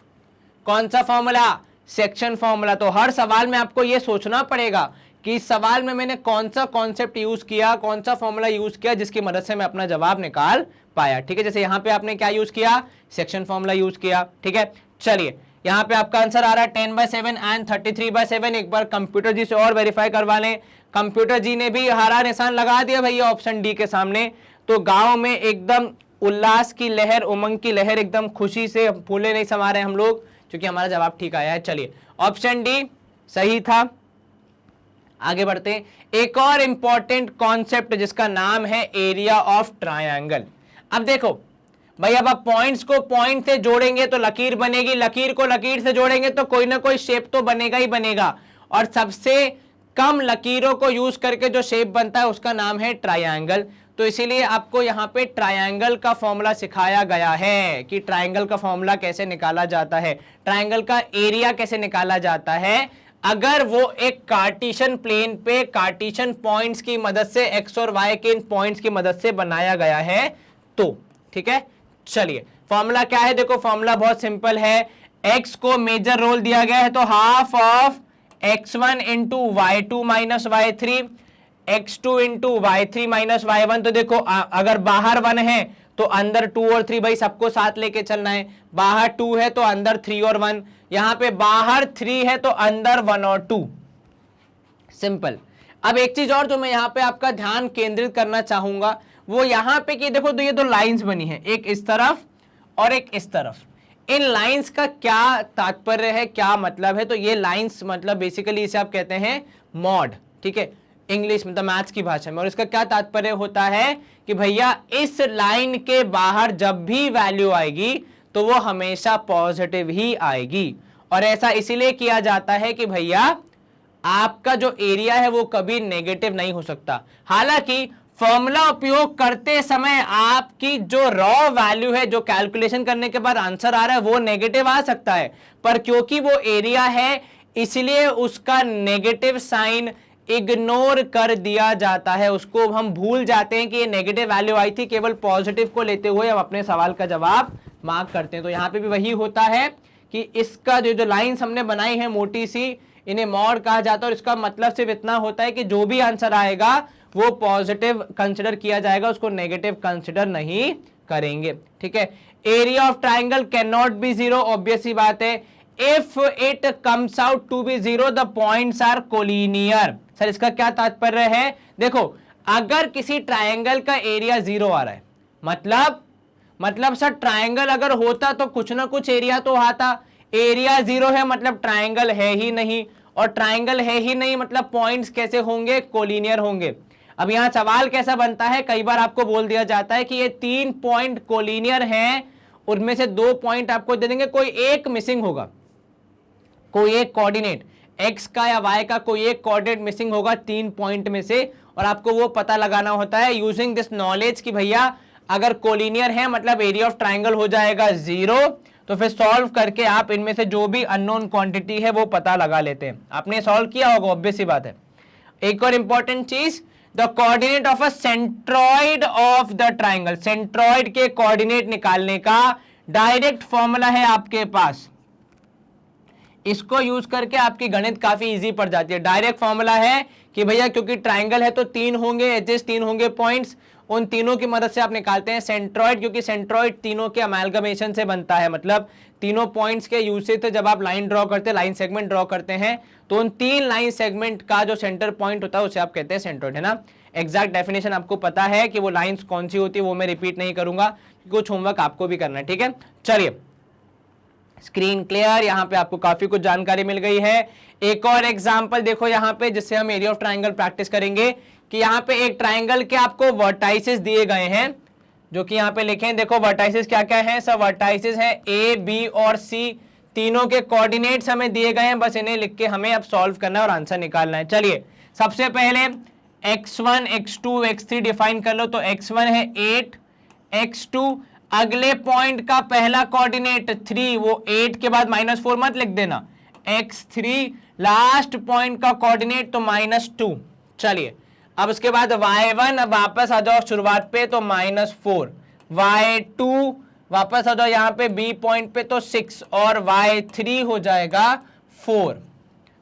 कौन सा फॉर्मूला, सेक्शन फॉर्मूला। तो हर सवाल में आपको यह सोचना पड़ेगा कि इस सवाल में मैंने कौन सा कॉन्सेप्ट यूज किया, कौन सा फॉर्मूला यूज किया जिसकी मदद से मैं अपना जवाब निकाल पाया। ठीक है, जैसे यहां पे आपने क्या यूज किया, सेक्शन फॉर्मूला यूज किया। ठीक है, चलिए यहां पे आपका आंसर आ रहा है 10/7 एंड 33/7। एक बार कंप्यूटर जी से और वेरीफाई करवा लें। कंप्यूटर जी ने भी हरा निशान लगा दिया भैया ऑप्शन डी के सामने। तो गांव में एकदम उल्लास की लहर, उमंग की लहर, एकदम खुशी से फूले नहीं समा रहे हम लोग, क्योंकि हमारा जवाब ठीक आया है। चलिए ऑप्शन डी सही था। आगे बढ़ते हैं, एक और इंपॉर्टेंट कॉन्सेप्ट जिसका नाम है एरिया ऑफ ट्रायंगल। अब देखो भाई, अब आप पॉइंट्स को पॉइंट से जोड़ेंगे तो लकीर बनेगी, लकीर को लकीर से जोड़ेंगे तो कोई ना कोई शेप तो बनेगा ही बनेगा, और सबसे कम लकीरों को यूज करके जो शेप बनता है उसका नाम है ट्रायंगल। तो इसीलिए आपको यहाँ पे ट्रायंगल का फॉर्मूला सिखाया गया है कि ट्रायंगल का फॉर्मूला कैसे निकाला जाता है, ट्रायंगल का एरिया कैसे निकाला जाता है अगर वो एक कार्टेशियन प्लेन पे कार्टेशियन पॉइंट्स की मदद से एक्स और वाई के इन पॉइंट्स की मदद से बनाया गया है तो। ठीक है, चलिए फॉर्मूला क्या है, देखो फॉर्मूला बहुत सिंपल है। एक्स को मेजर रोल दिया गया है तो half of x1 × y2 - y3, x2 × y3 - y1। तो देखो अगर बाहर 1 है तो अंदर 2 और 3, भाई सबको साथ लेके चलना है। बाहर 2 है तो अंदर 3 और 1, यहां पे बाहर 3 है तो अंदर 1 और 2। सिंपल। अब एक चीज और जो मैं यहां पे आपका ध्यान केंद्रित करना चाहूंगा वो यहां पे कि देखो तो ये दो लाइंस बनी है, एक इस तरफ और एक इस तरफ। इन लाइंस का क्या तात्पर्य है, क्या मतलब है, तो ये लाइंस मतलब बेसिकली इसे आप कहते हैं मॉड। ठीक है, इंग्लिश मतलब मैथ्स की भाषा में। और इसका क्या तात्पर्य होता है कि भैया इस लाइन के बाहर जब भी वैल्यू आएगी तो वो हमेशा पॉजिटिव ही आएगी। और ऐसा इसीलिए किया जाता है कि भैया आपका जो एरिया है वो कभी नेगेटिव नहीं हो सकता। हालांकि फॉर्मूला उपयोग करते समय आपकी जो रॉ वैल्यू है, जो कैलकुलेशन करने के बाद आंसर आ रहा है वो नेगेटिव आ सकता है, पर क्योंकि वो एरिया है इसलिए उसका नेगेटिव साइन इग्नोर कर दिया जाता है। उसको हम भूल जाते हैं कि ये नेगेटिव वैल्यू आई थी, केवल पॉजिटिव को लेते हुए हम अपने सवाल का जवाब मार्क करते हैं। तो यहां पे भी वही होता है कि इसका जो लाइंस हमने बनाई है मोटी सी, इन्हें मॉड कहा जाता है। और इसका मतलब सिर्फ इतना होता है कि जो भी आंसर आएगा वो पॉजिटिव कंसिडर किया जाएगा, उसको नेगेटिव कंसिडर नहीं करेंगे। ठीक है, area of triangle can not be 0, obvious ही बात है। If it comes out to be 0 the points are collinear. Sir इसका क्या तात्पर्य है, देखो अगर किसी ट्राइंगल का एरिया 0 आ रहा है मतलब सर ट्राइंगल अगर होता तो कुछ ना कुछ एरिया तो आता। एरिया 0 है मतलब ट्राइंगल है ही नहीं, और ट्राइंगल है ही नहीं मतलब पॉइंट्स कैसे होंगे, कोलिनियर होंगे। अब यहां सवाल कैसा बनता है, कई बार आपको बोल दिया जाता है कि ये 3 पॉइंट कोलिनियर हैं, उनमें से 2 पॉइंट आपको दे देंगे, कोई एक मिसिंग होगा, कोई एक कोऑर्डिनेट x का या y का कोई एक कोऑर्डिनेट मिसिंग होगा 3 पॉइंट में से, और आपको वो पता लगाना होता है यूजिंग दिस नॉलेज कि भैया अगर कोलिनियर है मतलब एरिया ऑफ ट्राइंगल हो जाएगा 0। तो फिर सॉल्व करके आप इनमें से जो भी अननोन क्वांटिटी है वो पता लगा लेते हैं। आपने सॉल्व किया होगा, ऑब्वियस सी बात है। एक और इंपॉर्टेंट चीज, the coordinate of a centroid of the triangle, centroid के कोऑर्डिनेट निकालने का डायरेक्ट फॉर्मूला है आपके पास, इसको यूज करके आपकी गणित काफी इजी पड़ जाती है। डायरेक्ट फॉर्मूला है कि भैया क्योंकि ट्राइंगल है तो तीन होंगे एजेस, तीन होंगे पॉइंट्स, उन तीनों की मदद से आप निकालते हैं सेंट्रॉइड, क्योंकि सेंट्रॉइड तीनों के अमालगमेशन से बनता है, मतलब तीनों पॉइंट्स के यूज से जब आप लाइन ड्रॉ करते हैं, लाइन सेगमेंट ड्रॉ करते हैं, तो उन तीन लाइन सेगमेंट का जो सेंटर पॉइंट होता है उसे आप कहते हैं सेंट्रॉइड, है ना। एग्जैक्ट डेफिनेशन आपको पता है कि वो लाइंस कौन सी होती है, वो मैं रिपीट नहीं करूंगा, कुछ होमवर्क आपको भी करना है, ठीक है। चलिए, स्क्रीन क्लियर, यहां पे आपको काफी कुछ जानकारी मिल गई है। एक और एग्जांपल देखो यहां पे, जिससे हम एरिया ऑफ ट्राइंगल प्रैक्टिस करेंगे, कि यहां पे एक ट्राइंगल के आपको वर्टाइसेस दिए गए हैं, जो कि यहां पे लिखे हैं, देखो वर्टाइसेस क्या क्या हैं, सब वर्टाइसेस हैं ए, बी और सी, तीनों के कोऑर्डिनेट्स हमें दिए गए हैं, बस इन्हें लिख के हमें अब सॉल्व करना है और आंसर निकालना है। चलिए, सबसे पहले x1, x2, x3 डिफाइन कर लो, तो x1 है 8, x2 अगले पॉइंट का पहला कोऑर्डिनेट 3, वो 8 के बाद -4 मत लिख देना, x3 लास्ट पॉइंट का कोऑर्डिनेट तो -2। चलिए, अब उसके बाद y1, अब वापस आ जाओ शुरुआत पे तो -4, y2 वापस आ जाओ यहाँ पे b पॉइंट पे तो 6 और y3 हो जाएगा 4।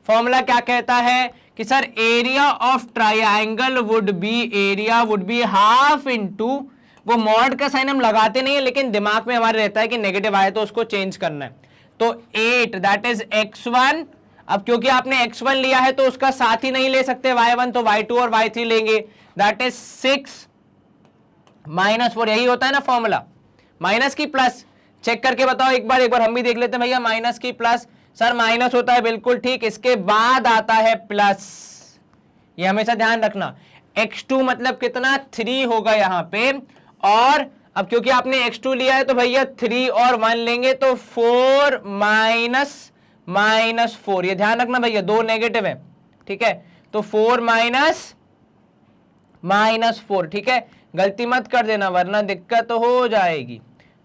फॉर्मूला क्या कहता है कि sir area of triangle would be half into, वो मॉड का साइन हम लगाते नहीं है लेकिन दिमाग में हमारे रहता है कि नेगेटिव आए तो उसको चेंज करना है, तो 8 दैट इज x1। अब क्योंकि आपने x1 लिया है तो उसका साथ ही नहीं ले सकते y1, तो y2 और y3 लेंगे, दैट इज 6 -4, यही होता है ना फॉर्मूला, माइनस की प्लस। चेक करके बताओ एक बार हम भी देख लेते हैं भैया, माइनस की प्लस, सर माइनस होता है, बिल्कुल ठीक, इसके बाद आता है प्लस, ये हमेशा ध्यान रखना। x2 मतलब कितना, 3 होगा यहां पे, और अब क्योंकि आपने x2 लिया है तो भैया 3 और 1 लेंगे तो 4 -4, ये ध्यान रखना भैया, दो नेगेटिव है, ठीक है, तो 4 -4, ठीक है, गलती मत कर देना वरना दिक्कत हो जाएगी।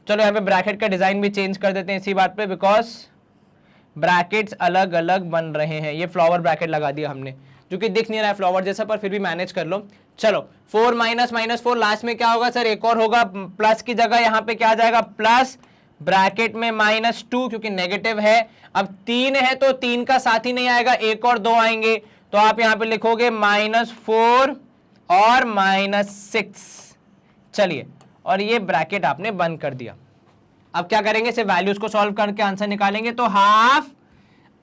चलो यहाँ पे ब्रैकेट का डिजाइन भी चेंज कर देते हैं इसी बात पे, बिकॉज ब्रैकेट्स अलग अलग बन रहे हैं, ये फ्लावर ब्रैकेट लगा दिया हमने, जो कि दिख नहीं रहा है फ्लावर जैसा, पर फिर भी मैनेज कर लो। चलो 4 -4, लास्ट में क्या होगा सर, एक और होगा, प्लस की जगह यहाँ पे क्या आ जाएगा, प्लस ब्रैकेट में -2, क्योंकि नेगेटिव है। अब 3 है तो 3 का साथ ही नहीं आएगा, एक और 2 आएंगे, तो आप यहाँ पे लिखोगे -4 और -6। चलिए, और ये ब्रैकेट आपने बंद कर दिया। अब क्या करेंगे, सिर्फ वैल्यूज को सॉल्व करके आंसर निकालेंगे, तो हाफ।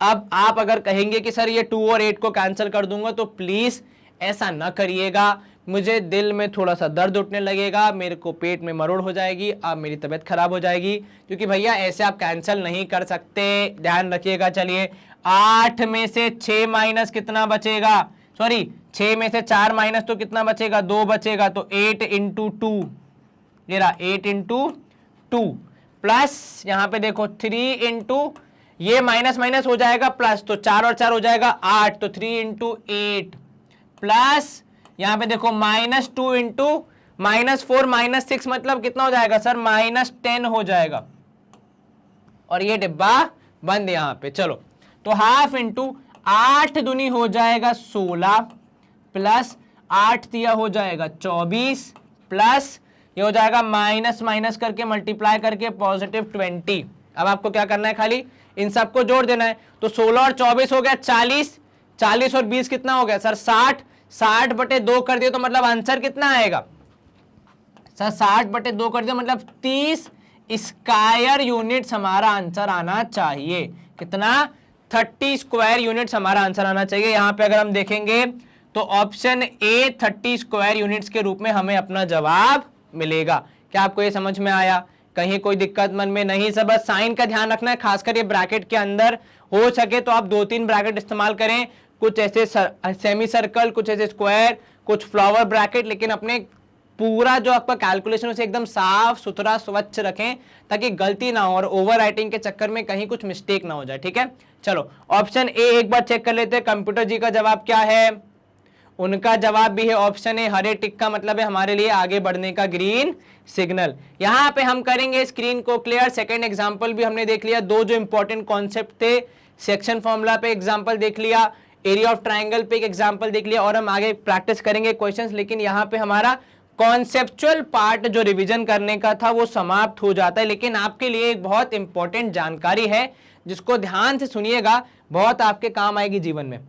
अब आप अगर कहेंगे कि सर ये 2 और 8 को कैंसिल कर दूंगा, तो प्लीज ऐसा ना करिएगा, मुझे दिल में थोड़ा सा दर्द उठने लगेगा, मेरे को पेट में मरोड़ हो जाएगी, अब मेरी तबीयत खराब हो जाएगी, क्योंकि भैया ऐसे आप कैंसिल नहीं कर सकते, ध्यान रखिएगा। चलिए, 8 में से 6 माइनस कितना बचेगा, सॉरी 6 में से 4 माइनस तो कितना बचेगा, 2 बचेगा, तो 8 × 2, ये रहा 8 × 2, प्लस यहाँ पे देखो 3 × ये माइनस माइनस हो जाएगा प्लस, तो 4 और 4 हो जाएगा 8, तो 3 × 8, प्लस यहां पे देखो -2 × -4 -6 मतलब कितना हो जाएगा सर, -10 हो जाएगा, और ये डिब्बा बंद यहां पे। चलो, तो हाफ इंटू 8 दूनी हो जाएगा 16, प्लस 8 तिया हो जाएगा 24, प्लस ये हो जाएगा माइनस माइनस करके मल्टीप्लाई करके +20। अब आपको क्या करना है, खाली इन सबको जोड़ देना है, तो 16 और 24 हो गया 40, 40 और 20 कितना हो गया सर 60, 60/2 कर दिए तो मतलब आंसर कितना आएगा सर, 60/2 कर दिया मतलब 30 स्क्वायर यूनिट्स हमारा आंसर आना चाहिए। कितना, 30 स्क्वायर यूनिट्स हमारा आंसर आना चाहिए। यहां पे अगर हम देखेंगे तो ऑप्शन ए 30 स्क्वायर यूनिट्स के रूप में हमें अपना जवाब मिलेगा। क्या आपको ये समझ में आया, कहीं कोई दिक्कत मन में नहीं, सब बस साइन का ध्यान रखना है, खासकर ये ब्रैकेट के अंदर हो सके तो आप 2-3 ब्रैकेट इस्तेमाल करें, कुछ ऐसे सेमी सर्कल, कुछ ऐसे स्क्वायर, कुछ फ्लावर ब्रैकेट, लेकिन अपने पूरा जो आपका कैलकुलेशन उसे एकदम साफ सुथरा स्वच्छ रखें ताकि गलती ना हो और ओवर राइटिंग के चक्कर में कहीं कुछ मिस्टेक ना हो जाए, ठीक है। चलो, ऑप्शन ए एक बार चेक कर लेते हैं, कंप्यूटर जी का जवाब क्या है, उनका जवाब भी है ऑप्शन ए, हरे टिक का मतलब है हमारे लिए आगे बढ़ने का ग्रीन सिग्नल। यहां पे हम करेंगे स्क्रीन को क्लियर। सेकंड एग्जांपल भी हमने देख लिया, दो जो इंपॉर्टेंट कॉन्सेप्ट थे, सेक्शन फॉर्मूला पे एग्जांपल देख लिया, एरिया ऑफ ट्राइंगल पे एक एग्जांपल देख लिया और हम आगे प्रैक्टिस करेंगे क्वेश्चंस, लेकिन यहाँ पे हमारा कॉन्सेप्चुअल पार्ट जो रिवीजन करने का था वो समाप्त हो जाता है। लेकिन आपके लिए एक बहुत इंपॉर्टेंट जानकारी है जिसको ध्यान से सुनिएगा, बहुत आपके काम आएगी जीवन में।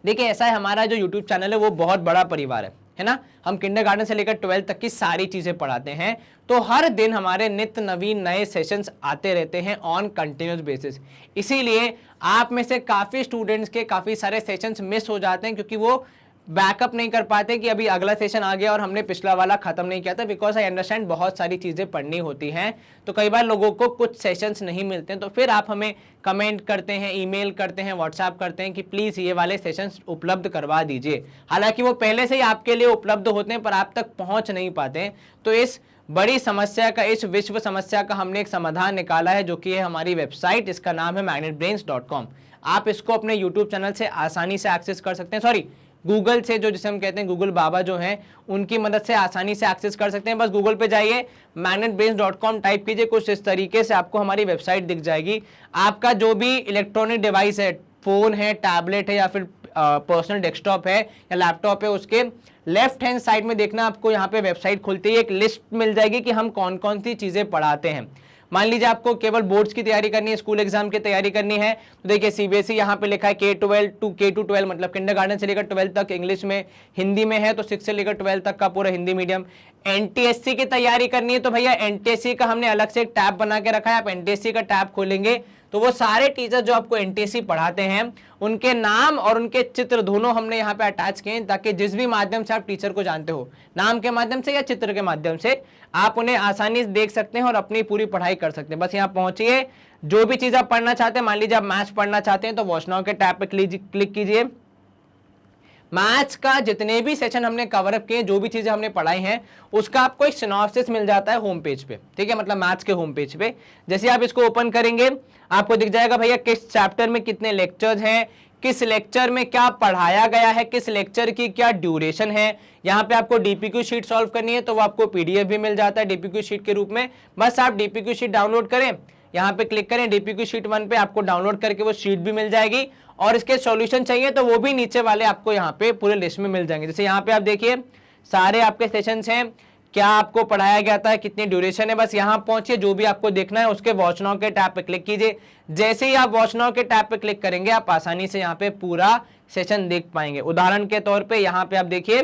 देखिए ऐसा है, हमारा जो यूट्यूब चैनल है वो बहुत बड़ा परिवार है ना। हम किंडरगार्टन से लेकर 12th तक की सारी चीजें पढ़ाते हैं, तो हर दिन हमारे नित्य नवीन नए सेशंस आते रहते हैं ऑन कंटिन्यूस बेसिस। इसीलिए आप में से काफी स्टूडेंट्स के काफी सारे सेशंस मिस हो जाते हैं क्योंकि वो बैकअप नहीं कर पाते कि अभी अगला सेशन आ गया और हमने पिछला वाला खत्म नहीं किया था। बिकॉज आई अंडरस्टैंड बहुत सारी चीजें पढ़नी होती हैं, तो कई बार लोगों को कुछ सेशंस नहीं मिलते हैं, तो फिर आप हमें कमेंट करते हैं, ईमेल करते हैं, व्हाट्सएप करते हैं कि प्लीज ये वाले सेशंस उपलब्ध करवा दीजिए। हालांकि वो पहले से ही आपके लिए उपलब्ध होते हैं पर आप तक पहुंच नहीं पाते हैं। तो इस बड़ी समस्या का, इस विश्व समस्या का हमने एक समाधान निकाला है जो कि है हमारी वेबसाइट, इसका नाम है magnetbrains.com। आप इसको अपने यूट्यूब चैनल से आसानी से एक्सेस कर सकते हैं, सॉरी गूगल से, जो जिसे हम कहते हैं गूगल बाबा जो हैं उनकी मदद से आसानी से एक्सेस कर सकते हैं। बस गूगल पे जाइए, magnetbrains.com टाइप कीजिए, कुछ इस तरीके से आपको हमारी वेबसाइट दिख जाएगी। आपका जो भी इलेक्ट्रॉनिक डिवाइस है, फोन है, टैबलेट है या फिर पर्सनल डेस्कटॉप है या लैपटॉप है, उसके लेफ्ट हैंड साइड में देखना आपको यहाँ पे वेबसाइट खुलती है, एक लिस्ट मिल जाएगी कि हम कौन कौन सी चीजें पढ़ाते हैं। मान लीजिए आपको केवल बोर्ड्स की तैयारी करनी है, स्कूल एग्जाम की तैयारी करनी है, तो देखिए सीबीएसई यहाँ पे लिखा है K-12 टू K-12 मतलब किंडरगार्टन से लेकर 12th तक इंग्लिश में, हिंदी में है तो 6 से लेकर 12 तक का पूरा हिंदी मीडियम। एनटीएससी की तैयारी करनी है तो भैया एनटीएससी का हमने अलग से एक टैब बना के रखा है, आप एनटीएससी का टैब खोलेंगे तो वो सारे टीचर जो आपको एनटीएससी पढ़ाते हैं उनके नाम और उनके चित्र दोनों हमने यहाँ पे अटैच किए हैं, ताकि जिस भी माध्यम से आप टीचर को जानते हो, नाम के माध्यम से या चित्र के माध्यम से, आप उन्हें आसानी से देख सकते हैं और अपनी पूरी पढ़ाई कर सकते हैं। बस यहाँ पहुंचिए, जो भी चीज आप पढ़ना चाहते हैं, मान लीजिए आप मैथ्स पढ़ना चाहते हैं तो वॉच नाउ के टैब पे क्लिक कीजिए। मैथ्स का जितने भी सेशन हमने कवर अप किए, जो भी चीजें हमने पढ़ाई हैं, उसका आपको एक सिनॉप्सिस मिल जाता है होम पेज पे, ठीक है, मतलब मैथ्स के होम पेज पे। जैसे आप इसको ओपन करेंगे आपको दिख जाएगा भैया किस चैप्टर में कितने लेक्चर्स हैं, किस लेक्चर में क्या पढ़ाया गया है, किस लेक्चर की क्या ड्यूरेशन है। यहाँ पे आपको डीपीक्यू शीट सॉल्व करनी है तो वो आपको पीडीएफ भी मिल जाता है डीपीक्यू शीट के रूप में। बस आप डीपीक्यू शीट डाउनलोड करें, यहाँ पे क्लिक करें डीपीक्यू शीट 1 पे, आपको डाउनलोड करके वो शीट भी मिल जाएगी और इसके सॉल्यूशन चाहिए तो वो भी नीचे वाले आपको यहाँ पे पूरे लिस्ट में मिल जाएंगे। जैसे यहाँ पे आप देखिए सारे आपके सेशंस हैं, क्या आपको पढ़ाया गया था, कितनी ड्यूरेशन है। बस यहाँ पहुंचिए, जो भी आपको देखना है उसके वॉच नाउ के टैब पे क्लिक कीजिए। जैसे ही आप वॉच नाउ के टैब पे क्लिक करेंगे आप आसानी से यहाँ पे पूरा सेशन देख पाएंगे। उदाहरण के तौर पे यहाँ पे आप देखिए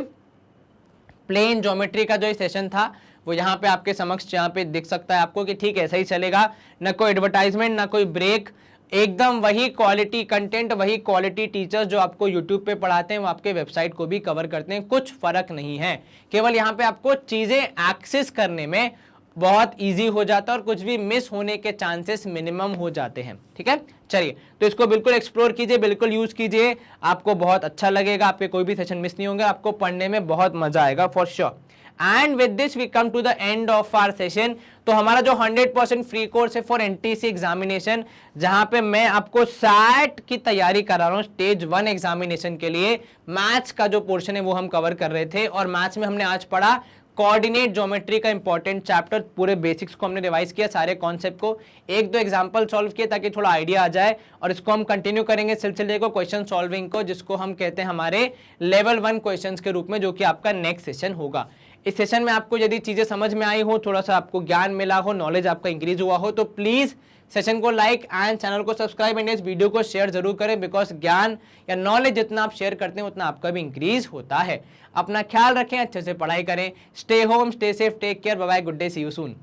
प्लेन ज्योमेट्री का जो सेशन था वो यहाँ पे आपके समक्ष यहाँ पे दिख सकता है आपको कि ठीक है सही चलेगा, ना कोई एडवर्टाइजमेंट ना कोई ब्रेक, एकदम वही क्वालिटी कंटेंट, वही क्वालिटी टीचर्स जो आपको YouTube पे पढ़ाते हैं वो आपके वेबसाइट को भी कवर करते हैं, कुछ फर्क नहीं है। केवल यहाँ पे आपको चीजें एक्सेस करने में बहुत इजी हो जाता है और कुछ भी मिस होने के चांसेस मिनिमम हो जाते हैं, ठीक है। चलिए तो इसको बिल्कुल एक्सप्लोर कीजिए, बिल्कुल यूज कीजिए, आपको बहुत अच्छा लगेगा, आपके कोई भी सेशन मिस नहीं होंगे, आपको पढ़ने में बहुत मजा आएगा for sure. And with this we come to the end of our session. तो हमारा जो 100% फ्री कोर्स है फॉर एनटीसी एग्जामिनेशन, जहां पे मैं आपको सैट की तैयारी करा रहा हूं स्टेज 1 एग्जामिनेशन के लिए, मैथ्स का जो पोर्शन है वो हम कवर कर रहे थे और मैथ्स में हमने आज पढ़ा कोऑर्डिनेट ज्योमेट्री का इंपॉर्टेंट चैप्टर, पूरे बेसिक्स को हमने रिवाइज किया, सारे कॉन्सेप्ट को, 1-2 एग्जांपल सॉल्व किए ताकि थोड़ा आइडिया आ जाए और इसको हम कंटिन्यू करेंगे सिलसिले को क्वेश्चन सॉल्विंग को, जिसको हम कहते हैं हमारे लेवल 1 क्वेश्चंस के रूप में, जो कि आपका नेक्स्ट सेशन होगा। इस सेशन में आपको यदि चीजें समझ में आई हो, थोड़ा सा आपको ज्ञान मिला हो, नॉलेज आपका इंक्रीज हुआ हो, तो प्लीज सेशन को लाइक एंड चैनल को सब्सक्राइब एंड इस वीडियो को शेयर जरूर करें, बिकॉज ज्ञान या नॉलेज जितना आप शेयर करते हैं उतना आपका भी इंक्रीज होता है। अपना ख्याल रखें, अच्छे से पढ़ाई करें, stay home, stay safe, take care, bye bye, good day, see you soon.